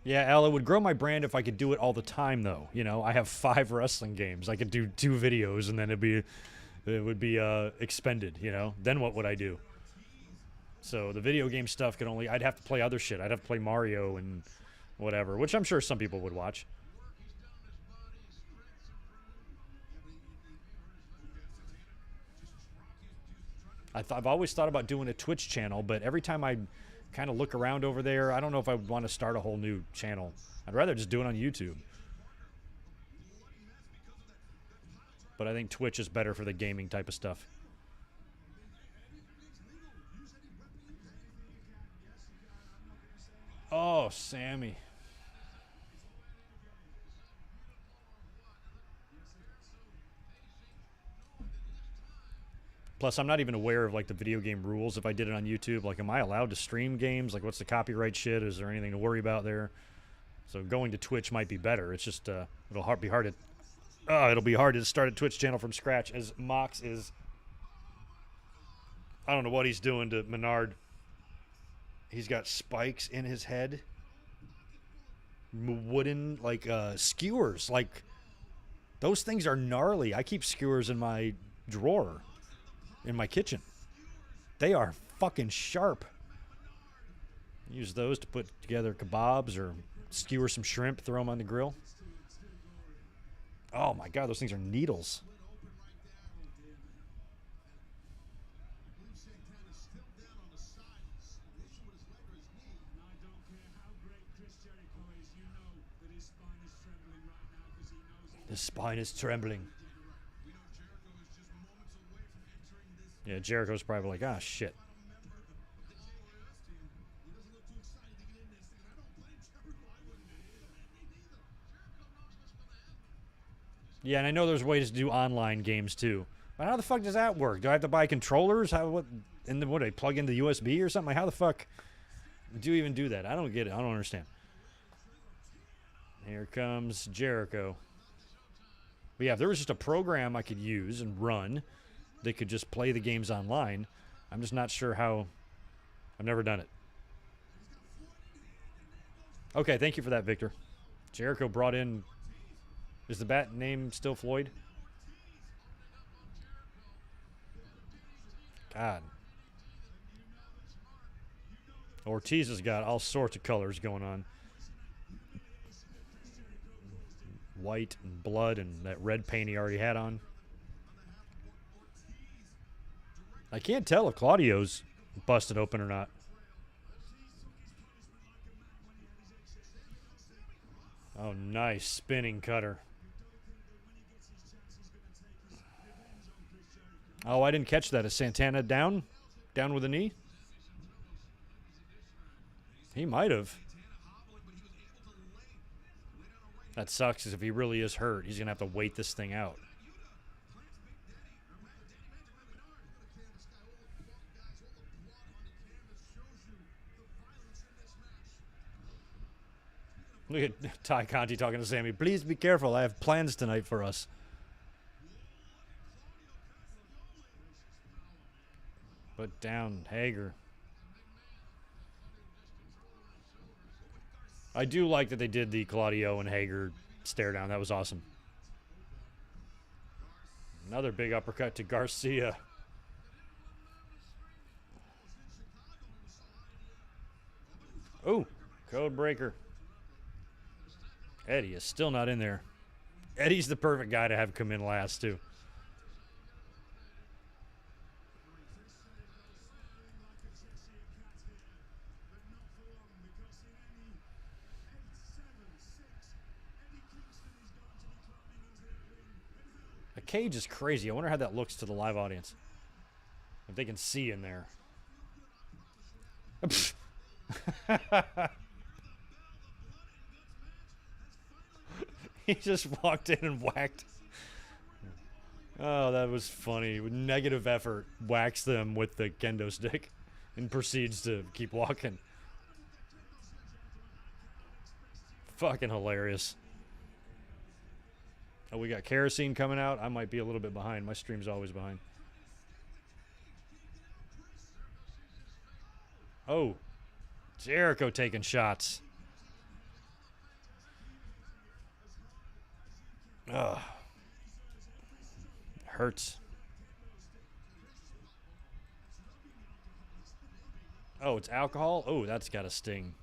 Yeah, Al, it would grow my brand if I could do it all the time, though. You know, I have 5 wrestling games. I could do 2 videos, and then it would be expended. You know, then what would I do? So the video game stuff could only... I'd have to play other shit. I'd have to play Mario and whatever, which I'm sure some people would watch. I've always thought about doing a Twitch channel, but every time I kind of look around over there, I don't know if I would want to start a whole new channel. I'd rather just do it on YouTube. But I think Twitch is better for the gaming type of stuff. Oh, Sammy. Plus, I'm not even aware of, like, the video game rules if I did it on YouTube. Like, am I allowed to stream games? Like, what's the copyright shit? Is there anything to worry about there? So going to Twitch might be better. It's just, it'll be hard to start a Twitch channel from scratch, as Mox is... I don't know what he's doing to Menard. He's got spikes in his head. Wooden, like, skewers. Like, those things are gnarly. I keep skewers in my drawer. In my kitchen. They are fucking sharp. Use those to put together kebabs or skewer some shrimp, throw them on the grill. Oh my God, those things are needles. His spine is trembling. Yeah, Jericho's probably like, ah, shit. Yeah, and I know there's ways to do online games too. But how the fuck does that work? Do I have to buy controllers? And then what, do I plug into USB or something? Like, how the fuck do you even do that? I don't get it. I don't understand. Here comes Jericho. But yeah, if there was just a program I could use and run they could just play the games online. I'm just not sure how. I've never done it. Okay, thank you for that, Victor. Jericho brought in. Is the bat name still Floyd? God. Ortiz has got all sorts of colors going on. White and blood and that red paint he already had on. I can't tell if Claudio's busted open or not. Oh, nice spinning cutter. Oh, I didn't catch that. Is Santana down? Down with a knee? He might have. That sucks, because if he really is hurt, he's going to have to wait this thing out. Look at Ty Conti talking to Sammy. Please be careful. I have plans tonight for us. Put down Hager. I do like that they did the Claudio and Hager stare down. That was awesome. Another big uppercut to Garcia. Oh, code breaker. Eddie is still not in there. Eddie's the perfect guy to have come in last, too. The cage is crazy. I wonder how that looks to the live audience. If they can see in there. He just walked in and whacked. Oh, that was funny. With negative effort, whacks them with the kendo stick and proceeds to keep walking. Fucking hilarious. Oh, we got kerosene coming out. I might be a little bit behind. My stream's always behind. Oh, Jericho taking shots. Ugh. Hurts. Oh, it's alcohol? Oh, that's got a sting.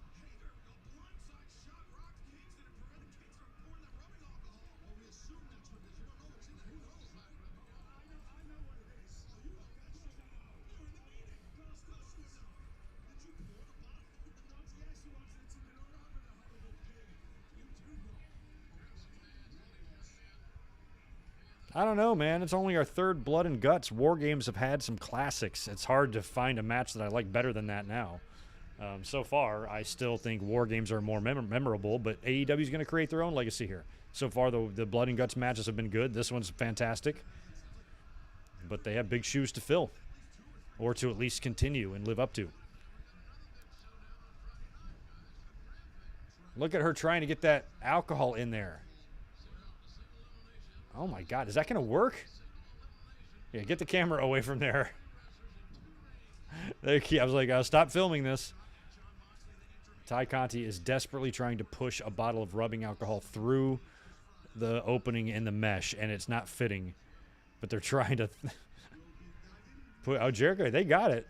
I don't know, man. It's only our third Blood and Guts. War Games have had some classics. It's hard to find a match that I like better than that now. So far, I still think War Games are more memorable, but AEW is going to create their own legacy here. So far, the Blood and Guts matches have been good. This one's fantastic. But they have big shoes to fill, or to at least continue and live up to. Look at her trying to get that alcohol in there. Oh, my God. Is that going to work? Yeah, get the camera away from there. I was like, stop filming this. Ty Conti is desperately trying to push a bottle of rubbing alcohol through the opening in the mesh, and it's not fitting. But they're trying to put... Oh, Jericho, they got it.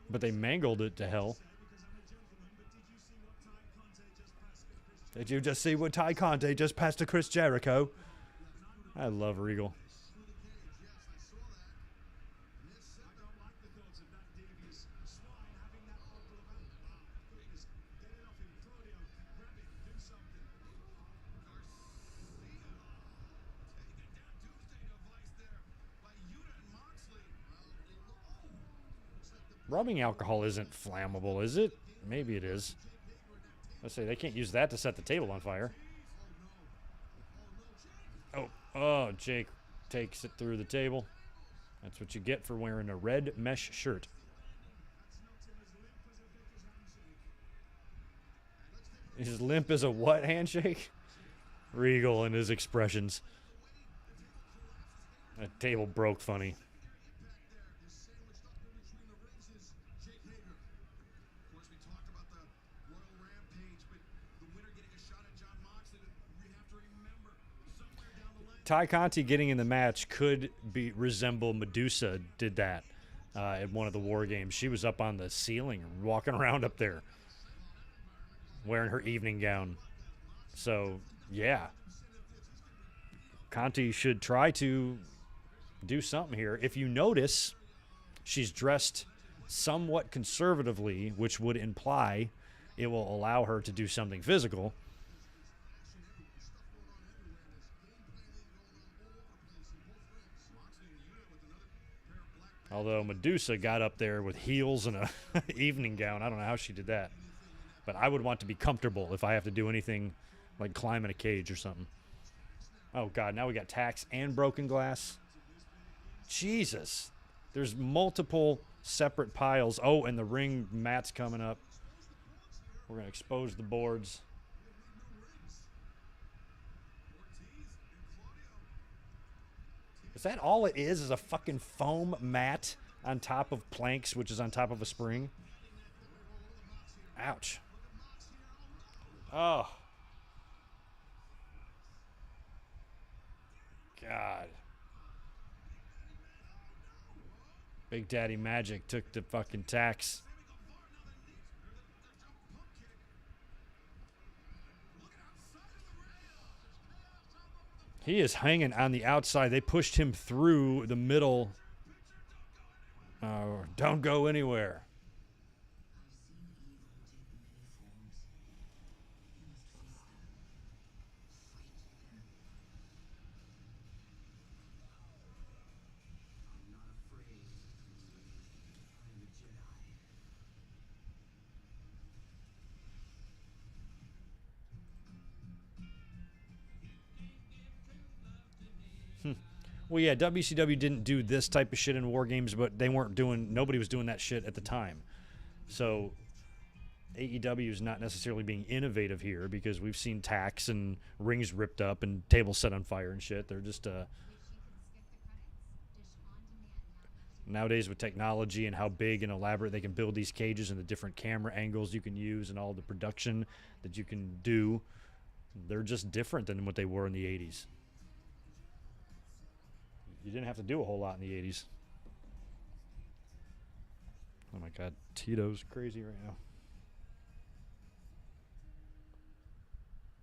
But they mangled it to hell. Did you just see what Ty Conti just passed to Chris Jericho? I love Regal. Rubbing alcohol isn't flammable, is it? Maybe it is. Let's say they can't use that to set the table on fire. Oh, Jake takes it through the table. That's what you get for wearing a red mesh shirt. His limp as a what handshake? Regal and his expressions. That table broke funny. Ty Conti getting in the match could resemble Medusa did that at one of the War Games. She was up on the ceiling, walking around up there, wearing her evening gown. So, yeah. Conti should try to do something here. If you notice, she's dressed somewhat conservatively, which would imply it will allow her to do something physical. Although Medusa got up there with heels and a evening gown. I don't know how she did that. But I would want to be comfortable if I have to do anything like climb in a cage or something. Oh, God, now we got tacks and broken glass. Jesus. There's multiple separate piles. Oh, and the ring mat's coming up. We're going to expose the boards. Is that all it is a fucking foam mat on top of planks, which is on top of a spring? Ouch. Oh. God. Big Daddy Magic took the fucking tacks. He is hanging on the outside. They pushed him through the middle. Don't go anywhere. Well, yeah, WCW didn't do this type of shit in War Games, but nobody was doing that shit at the time. So AEW is not necessarily being innovative here because we've seen tacks and rings ripped up and tables set on fire and shit. They're just nowadays with technology and how big and elaborate they can build these cages and the different camera angles you can use and all the production that you can do, they're just different than what they were in the 80s. You didn't have to do a whole lot in the 80s. Oh my God, Tito's crazy right now.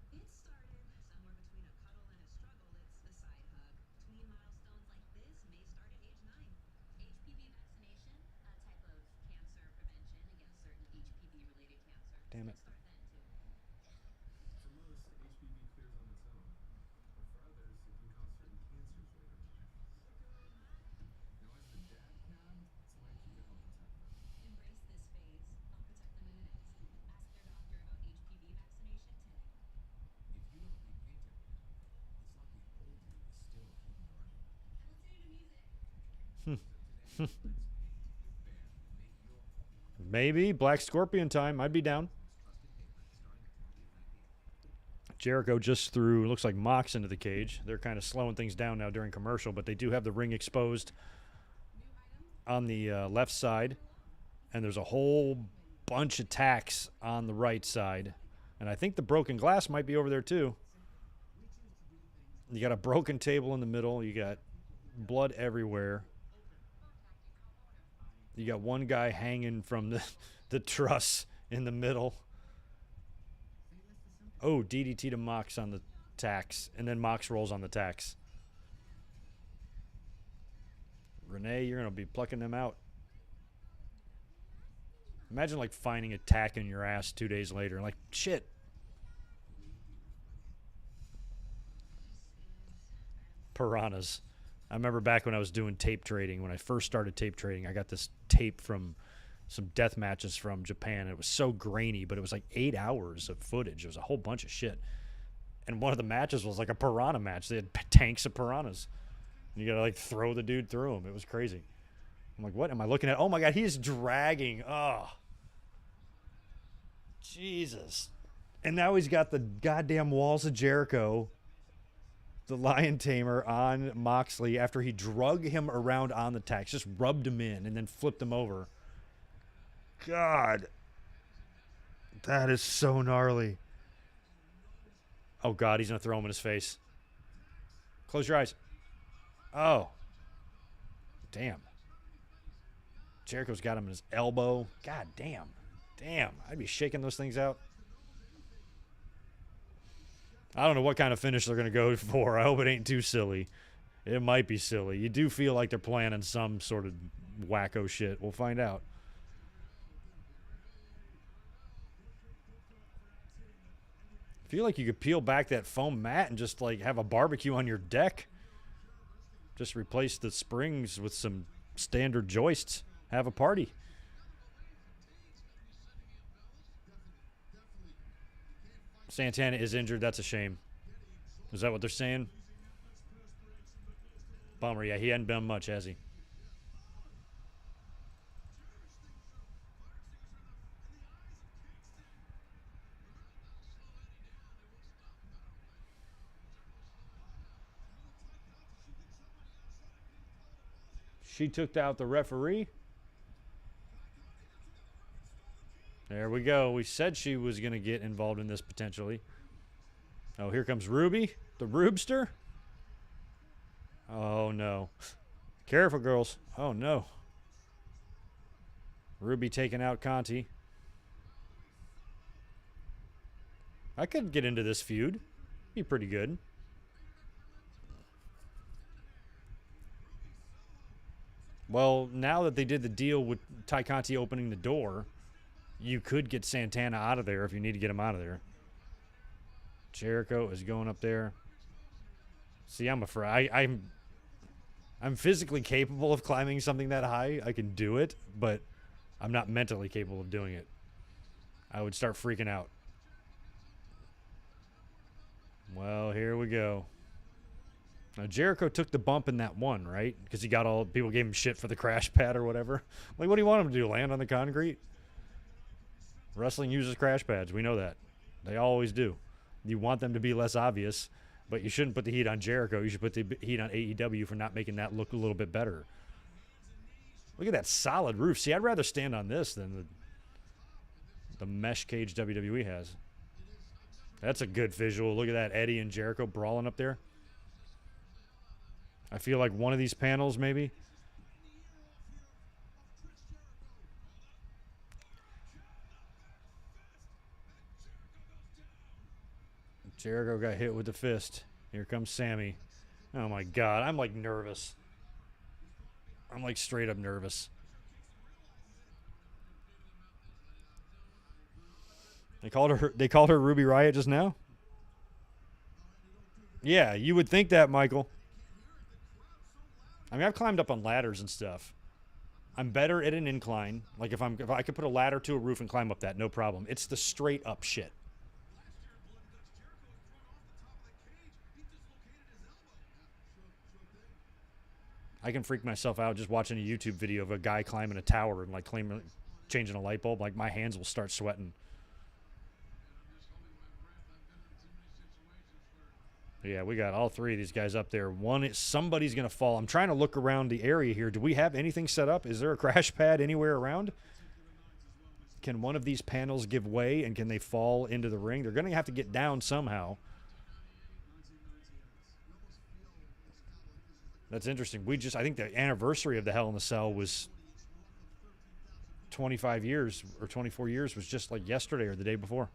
It started somewhere between a cuddle and a struggle. It's the side hug. Tween milestones like this may start at age 9. HPV vaccination, a type of cancer prevention against certain HPV-related cancers. Damn it. Start then, too. For most, HPV clears on its own. But for others, it can cause certain cancers later in life. Now, as the dad can, it's my key to help protect them. Embrace this phase. I'll protect them in an instant. Ask their doctor about HPV vaccination today. If you don't repaint every now and then, it's lucky old you is still a home garden. I'm listening to music. Maybe Black Scorpion time. I'd be down. Jericho just threw, looks like Mox into the cage. They're kind of slowing things down now during commercial, but they do have the ring exposed on the left side. And there's a whole bunch of tacks on the right side. And I think the broken glass might be over there too. You got a broken table in the middle. You got blood everywhere. You got one guy hanging from the truss in the middle. Oh, DDT to Mox on the tacks. And then Mox rolls on the tacks. Renee, you're going to be plucking them out. Imagine, like, finding a tack in your ass 2 days later. Like, shit. Piranhas. I remember back when I was doing tape trading, when I first started tape trading, I got this tape from some death matches from Japan. It was so grainy, but it was like 8 hours of footage. It was a whole bunch of shit. And one of the matches was like a piranha match. They had tanks of piranhas. And you got to like throw the dude through them. It was crazy. I'm like, what am I looking at? Oh my God, he's dragging. Oh. Jesus. And now he's got the goddamn Walls of Jericho, the Lion Tamer, on Moxley after he drug him around on the tacks, just rubbed him in and then flipped him over. God. That is so gnarly. Oh, God, he's going to throw him in his face. Close your eyes. Oh. Damn. Jericho's got him in his elbow. God damn. Damn. I'd be shaking those things out. I don't know what kind of finish they're going to go for. I hope it ain't too silly. It might be silly. You do feel like they're planning some sort of wacko shit. We'll find out. I feel like you could peel back that foam mat and just like have a barbecue on your deck. Just replace the springs with some standard joists. Have a party. Santana is injured. That's a shame. Is that what they're saying? Bummer. Yeah, he hadn't done much, has he? She took out the referee. There we go. We said she was going to get involved in this potentially. Oh, here comes Ruby, the Rubester. Oh, no. Careful, girls. Oh, no. Ruby taking out Conti. I could get into this feud. Be pretty good. Well, now that they did the deal with Ty Conti opening the door, you could get Santana out of there if you need to get him out of there. Jericho is going up there. See, I'm afraid. I'm physically capable of climbing something that high. I can do it, but I'm not mentally capable of doing it. I would start freaking out. Well, here we go. Now, Jericho took the bump in that one, right? Because he got all people gave him shit for the crash pad or whatever. Like, what do you want him to do? Land on the concrete? Wrestling uses crash pads. We know that. They always do. You want them to be less obvious, but you shouldn't put the heat on Jericho. You should put the heat on AEW for not making that look a little bit better. Look at that solid roof. See, I'd rather stand on this than the mesh cage WWE has. That's a good visual. Look at that, Eddie and Jericho brawling up there. I feel like one of these panels, maybe. Jericho got hit with the fist. Here comes Sammy. Oh, my God. I'm, like, nervous. I'm, like, straight up nervous. They called her Ruby Riott just now? Yeah, you would think that, Michael. I mean, I've climbed up on ladders and stuff. I'm better at an incline. Like, if I could put a ladder to a roof and climb up that, no problem. It's the straight up shit. I can freak myself out just watching a YouTube video of a guy climbing a tower and like changing a light bulb. Like my hands will start sweating. Yeah, we got all three of these guys up there. Somebody's going to fall. I'm trying to look around the area here. Do we have anything set up? Is there a crash pad anywhere around? Can one of these panels give way and can they fall into the ring? They're going to have to get down somehow. That's interesting. I think the anniversary of the Hell in the Cell was 25 years or 24 years was just like yesterday or the day before.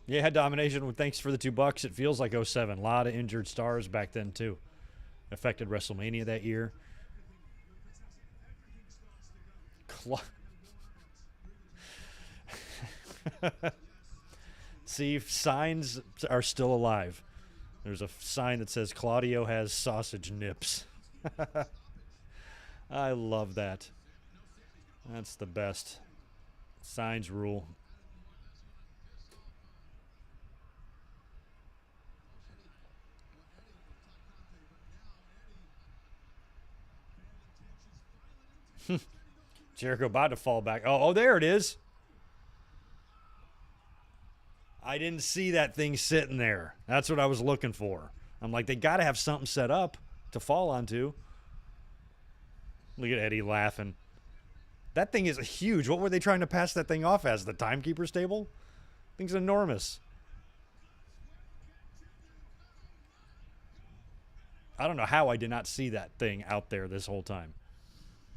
Yeah, domination. Thanks for the $2. It feels like 07. A lot of injured stars back then, too. Affected WrestleMania that year. See, signs are still alive. There's a sign that says Claudio has sausage nips. I love that. That's the best. Signs rule. Jericho about to fall back. Oh, there it is. I didn't see that thing sitting there. That's what I was looking for. I'm like, they got to have something set up to fall onto. Look at Eddie laughing. That thing is huge. What were they trying to pass that thing off as? The timekeeper's table? Thing's enormous. I don't know how I did not see that thing out there this whole time.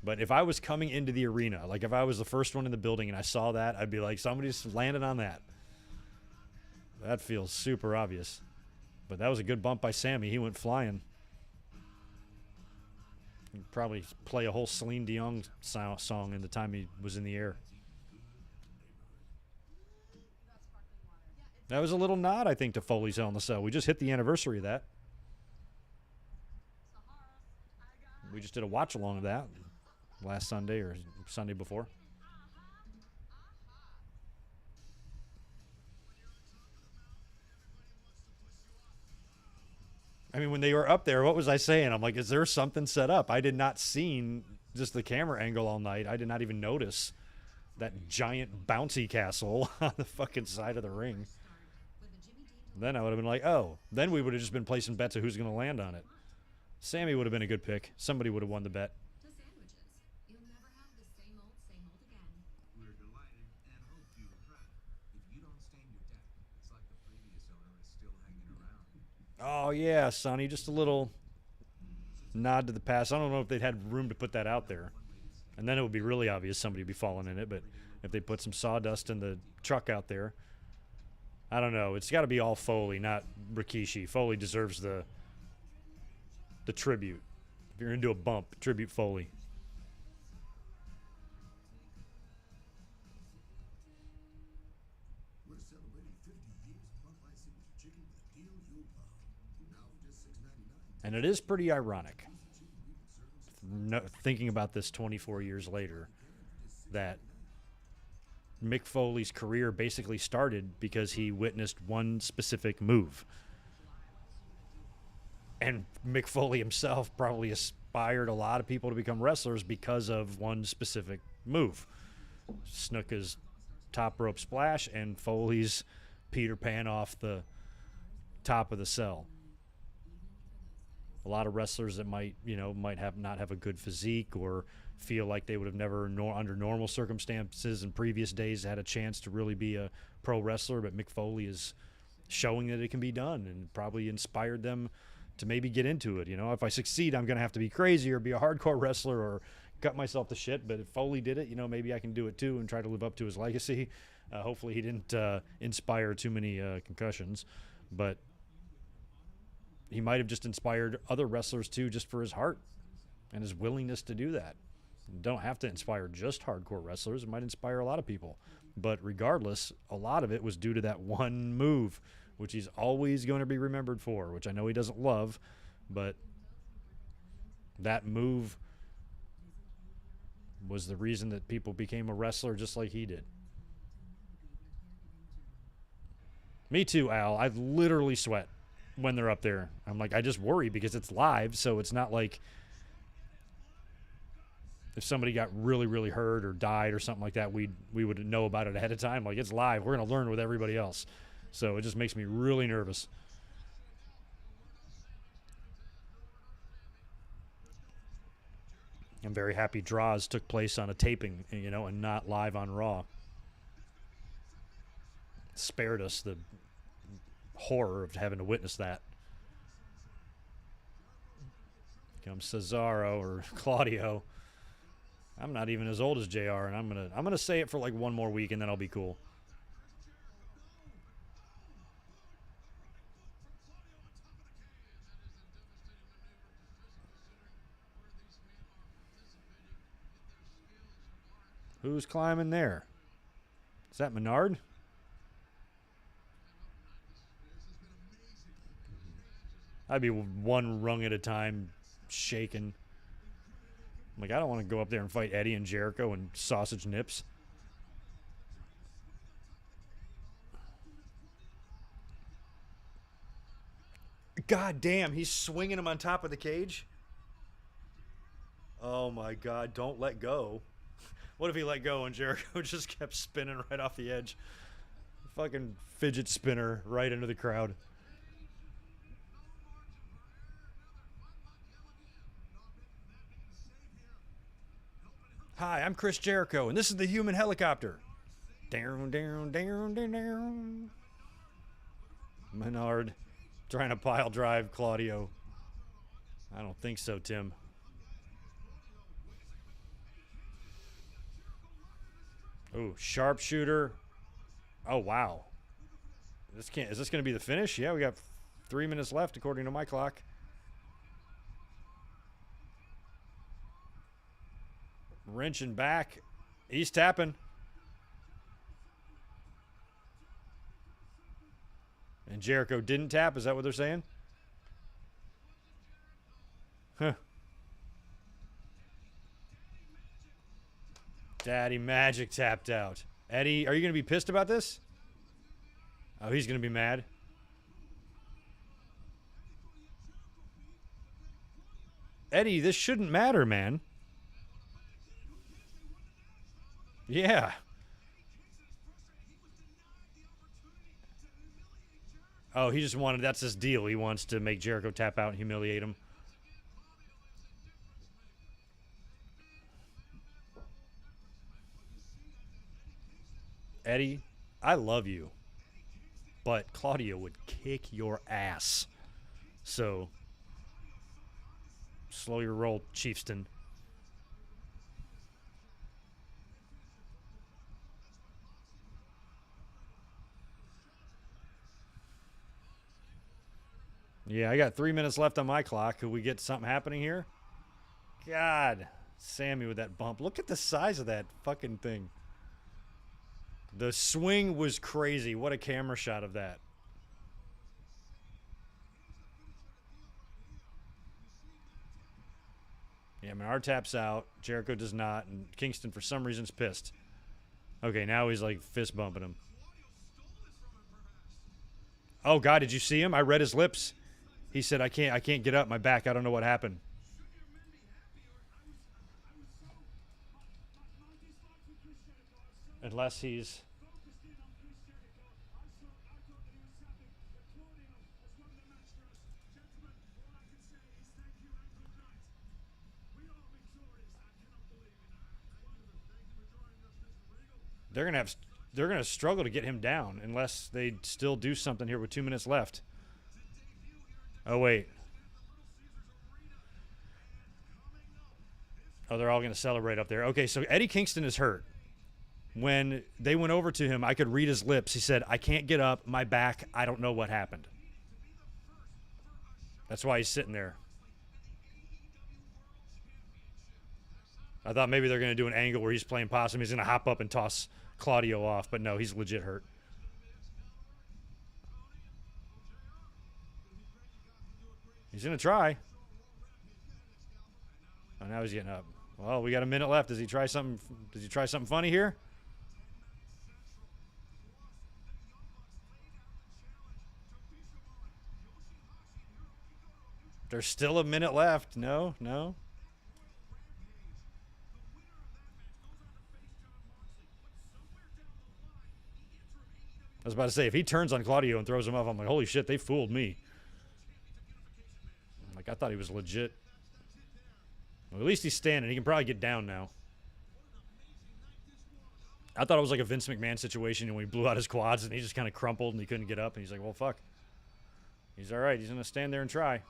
But if I was coming into the arena, like if I was the first one in the building and I saw that, I'd be like, somebody's landed on that. That feels super obvious. But that was a good bump by Sammy. He went flying. He'd probably play a whole Celine Dion song in the time he was in the air. That was a little nod, I think, to Foley's Hell in the Cell. We just hit the anniversary of that. We just did a watch along of that last Sunday or Sunday before. I mean, when they were up there, what was I saying? I'm like, is there something set up? I did not see just the camera angle all night. I did not even notice that giant bouncy castle on the fucking side of the ring. Then I would have been like, oh. Then we would have just been placing bets of who's going to land on it. Sammy would have been a good pick. Somebody would have won the bet. The sandwiches. You'll never have the same old again. We're delighted and hope you were proud. If you don't stain your deck, it's like the previous owner is still hanging around. Oh, yeah, Sonny. Just a little nod to the past. I don't know if they'd had room to put that out there. And then it would be really obvious somebody would be falling in it. But if they put some sawdust in the truck out there, I don't know. It's got to be all Foley, not Rikishi. Foley deserves the tribute. If you're going to do a bump, tribute Foley. We're celebrating 50 years of Buckeye Signature Chicken with a deal you'll love. Now for just $6.99. And it is pretty ironic, thinking about this 24 years later, that Mick Foley's career basically started because he witnessed one specific move. And Mick Foley himself probably inspired a lot of people to become wrestlers because of one specific move. Snuka's top rope splash and Foley's Peter Pan off the top of the cell. A lot of wrestlers that might not have a good physique or feel like they would have never, under normal circumstances in previous days, had a chance to really be a pro wrestler. But Mick Foley is showing that it can be done and probably inspired them to maybe get into it. You know, if I succeed, I'm going to have to be crazy or be a hardcore wrestler or cut myself to shit. But if Foley did it, maybe I can do it too and try to live up to his legacy. Hopefully he didn't inspire too many concussions, but he might have just inspired other wrestlers too, just for his heart and his willingness to do that. You don't have to inspire just hardcore wrestlers. It might inspire a lot of people. But regardless, a lot of it was due to that one move, which he's always going to be remembered for, which I know he doesn't love, but that move was the reason that people became a wrestler just like he did. Me too, Al. I literally sweat when they're up there. I'm like, I just worry because it's live, so it's not like if somebody got really, really hurt or died or something like that, we would know about it ahead of time. Like, it's live. We're going to learn with everybody else. So it just makes me really nervous. I'm very happy draws took place on a taping, and not live on Raw. Spared us the horror of having to witness that. Comes Cesaro or Claudio. I'm not even as old as JR, and I'm gonna say it for like one more week, and then I'll be cool. Who's climbing there? Is that Menard? I'd be one rung at a time, shaking. I'm like, I don't want to go up there and fight Eddie and Jericho and Sausage Nips. God damn, he's swinging him on top of the cage. Oh my God, don't let go. What if he let go and Jericho just kept spinning right off the edge? Fucking fidget spinner right into the crowd. Hi, I'm Chris Jericho, and this is the Human Helicopter. Down, down, down, down, down. Menard trying to pile drive Claudio. I don't think so, Tim. Ooh, sharpshooter. Oh, wow. Is this going to be the finish? Yeah, we got 3 minutes left according to my clock. Wrenching back. He's tapping. And Jericho didn't tap. Is that what they're saying? Huh. Daddy Magic tapped out. Eddie, are you going to be pissed about this? Oh, he's going to be mad. Eddie, this shouldn't matter, man. Yeah. Oh, he just wanted, that's his deal. He wants to make Jericho tap out and humiliate him. Eddie, I love you, but Claudio would kick your ass. So, slow your roll, Chiefston. Yeah, I got 3 minutes left on my clock. Could we get something happening here? God, Sammy with that bump. Look at the size of that fucking thing. The swing was crazy. What a camera shot of that. Yeah, Menard taps out. Jericho does not. And Kingston, for some reason, is pissed. Okay, now he's like fist bumping him. Oh, God, did you see him? I read his lips. He said, I can't get up. My back, I don't know what happened. Unless he's... They're gonna struggle to get him down unless they still do something here with 2 minutes left. Oh, wait. Oh, they're all gonna celebrate up there. Okay, so Eddie Kingston is hurt. When they went over to him, I could read his lips. He said, I can't get up, my back, I don't know what happened. That's why he's sitting there. I thought maybe they're going to do an angle where he's playing possum. He's going to hop up and toss Claudio off, but no, he's legit hurt. He's going to try. Oh, now he's getting up. Well, we got a minute left. Does he try something? Does he try something funny here? There's still a minute left. No. I was about to say, if he turns on Claudio and throws him off, I'm like, holy shit, they fooled me. Like, I thought he was legit. Well, at least he's standing. He can probably get down now. I thought it was like a Vince McMahon situation when he blew out his quads and he just kind of crumpled and he couldn't get up. And he's like, well, fuck. He's all right. He's going to stand there and try.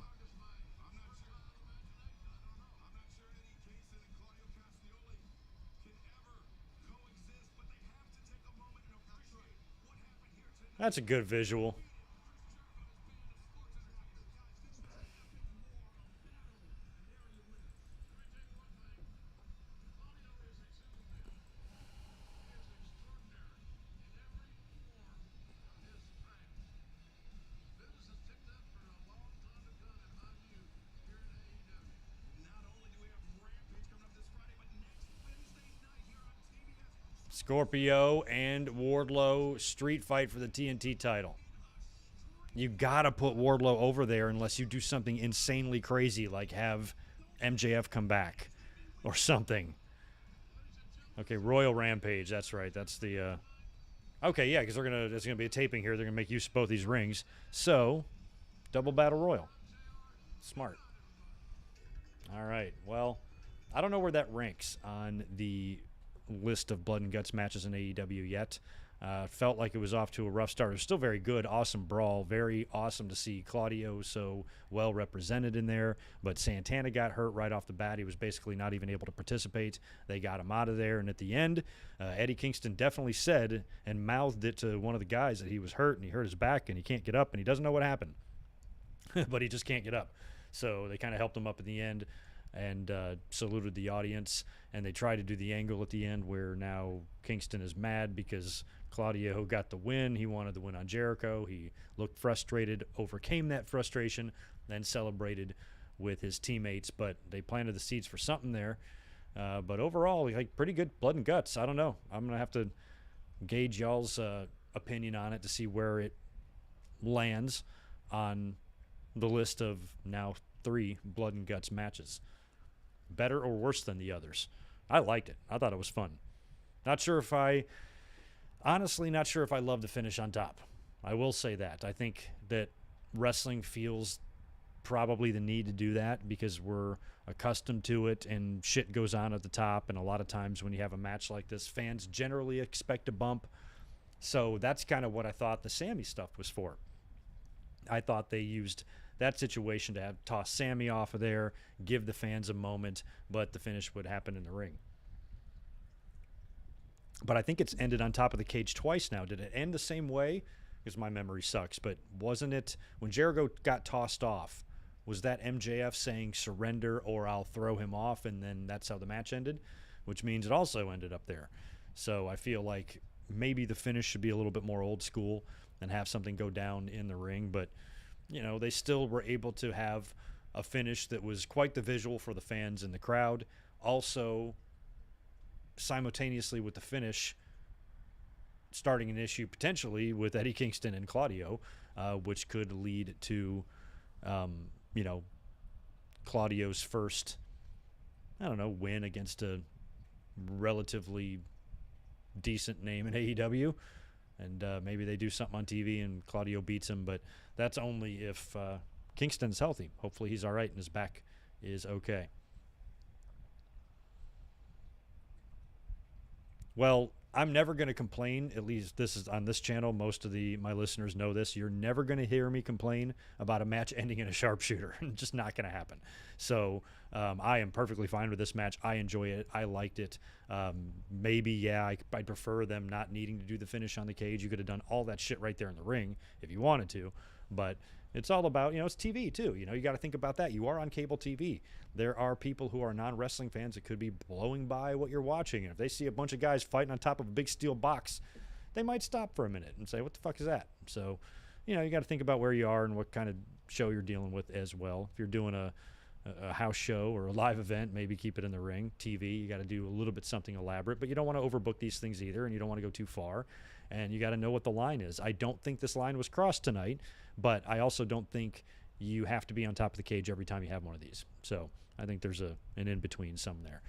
That's a good visual. Scorpio and Wardlow street fight for the TNT title. You gotta put Wardlow over there unless you do something insanely crazy like have MJF come back or something. Okay, Royal Rampage. That's right. That's the. Okay, yeah, because there's gonna be a taping here. They're gonna make use of both these rings. So, double battle royal. Smart. All right. Well, I don't know where that ranks on the list of blood and guts matches in AEW yet. Felt like it was off to a rough start. It was still very good, awesome brawl, very awesome to see Claudio so well represented in there. But Santana got hurt right off the bat. He was basically not even able to participate. They got him out of there, and at the end, Eddie Kingston definitely said and mouthed it to one of the guys that he was hurt and he hurt his back and he can't get up and he doesn't know what happened, but he just can't get up. So they kind of helped him up at the end and saluted the audience, and they tried to do the angle at the end where now Kingston is mad because Claudio got the win. He wanted the win on Jericho. He looked frustrated, overcame that frustration, then celebrated with his teammates, but they planted the seeds for something there. But overall, like, pretty good blood and guts. I don't know. I'm going to have to gauge y'all's opinion on it to see where it lands on the list of now 3 blood and guts matches. Better or worse than the others? I liked it. I thought it was fun. Honestly, not sure if I love the finish on top. I will say that. I think that wrestling feels probably the need to do that because we're accustomed to it and shit goes on at the top. And a lot of times when you have a match like this, fans generally expect a bump. So that's kind of what I thought the Sammy stuff was for. I thought they used that situation to have toss Sammy off of there, give the fans a moment, but the finish would happen in the ring. But I think it's ended on top of the cage twice now. Did it end the same way? Because my memory sucks. But wasn't it when Jericho got tossed off, was that MJF saying surrender or I'll throw him off, and then that's how the match ended? Which means it also ended up there. So I feel like maybe the finish should be a little bit more old school and have something go down in the ring. But, you know, they still were able to have a finish that was quite the visual for the fans in the crowd. Also, simultaneously with the finish, starting an issue potentially with Eddie Kingston and Claudio, which could lead to, Claudio's first, win against a relatively decent name in AEW. And maybe they do something on TV and Claudio beats him, but that's only if Kingston's healthy. Hopefully he's all right and his back is okay. Well, I'm never going to complain. At least this is on this channel. Most of my listeners know this. You're never going to hear me complain about a match ending in a sharpshooter. Just not going to happen. So I am perfectly fine with this match. I enjoy it. I liked it. Maybe, I'd prefer them not needing to do the finish on the cage. You could have done all that shit right there in the ring if you wanted to. But it's all about, it's TV too. You got to think about that. You are on cable TV. There are people who are non-wrestling fans that could be blowing by what you're watching. And if they see a bunch of guys fighting on top of a big steel box, they might stop for a minute and say, what the fuck is that? So, you got to think about where you are and what kind of show you're dealing with as well. If you're doing a house show or a live event, maybe keep it in the ring. TV, you got to do a little bit something elaborate, but you don't want to overbook these things either, and you don't want to go too far. And you got to know what the line is. I don't think this line was crossed tonight, but I also don't think you have to be on top of the cage every time you have one of these. So I think there's an in-between somewhere.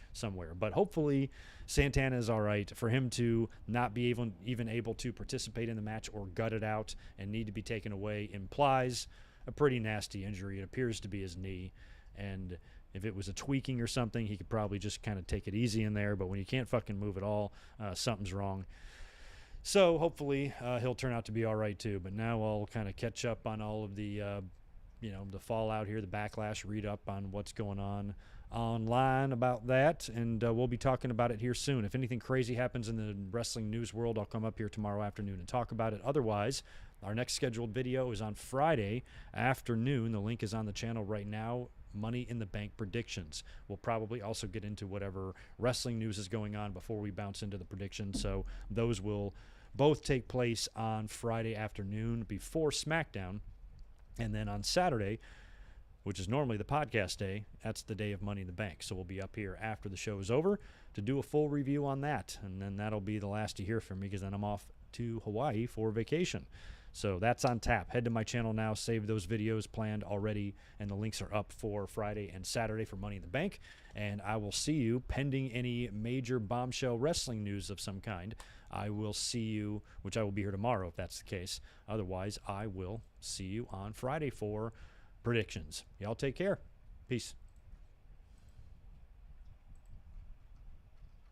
But hopefully Santana is all right. For him to not be even able to participate in the match or gut it out and need to be taken away implies a pretty nasty injury. It appears to be his knee. And if it was a tweaking or something, he could probably just kind of take it easy in there. But when you can't fucking move at all, something's wrong. So hopefully he'll turn out to be all right too. But now I'll kind of catch up on all of the, the fallout here, the backlash, read up on what's going on online about that. And we'll be talking about it here soon. If anything crazy happens in the wrestling news world, I'll come up here tomorrow afternoon and talk about it. Otherwise, our next scheduled video is on Friday afternoon. The link is on the channel right now. Money in the Bank predictions. We'll probably also get into whatever wrestling news is going on before we bounce into the predictions. So those will both take place on Friday afternoon before SmackDown. And then on Saturday, which is normally the podcast day, that's the day of Money in the Bank. So we'll be up here after the show is over to do a full review on that. And then that'll be the last you hear from me because then I'm off to Hawaii for vacation. So that's on tap. Head to my channel now. Save those videos planned already, and the links are up for Friday and Saturday for Money in the Bank. And I will see you pending any major bombshell wrestling news of some kind. I will see you, which I will be here tomorrow if that's the case. Otherwise, I will see you on Friday for predictions. Y'all take care. Peace.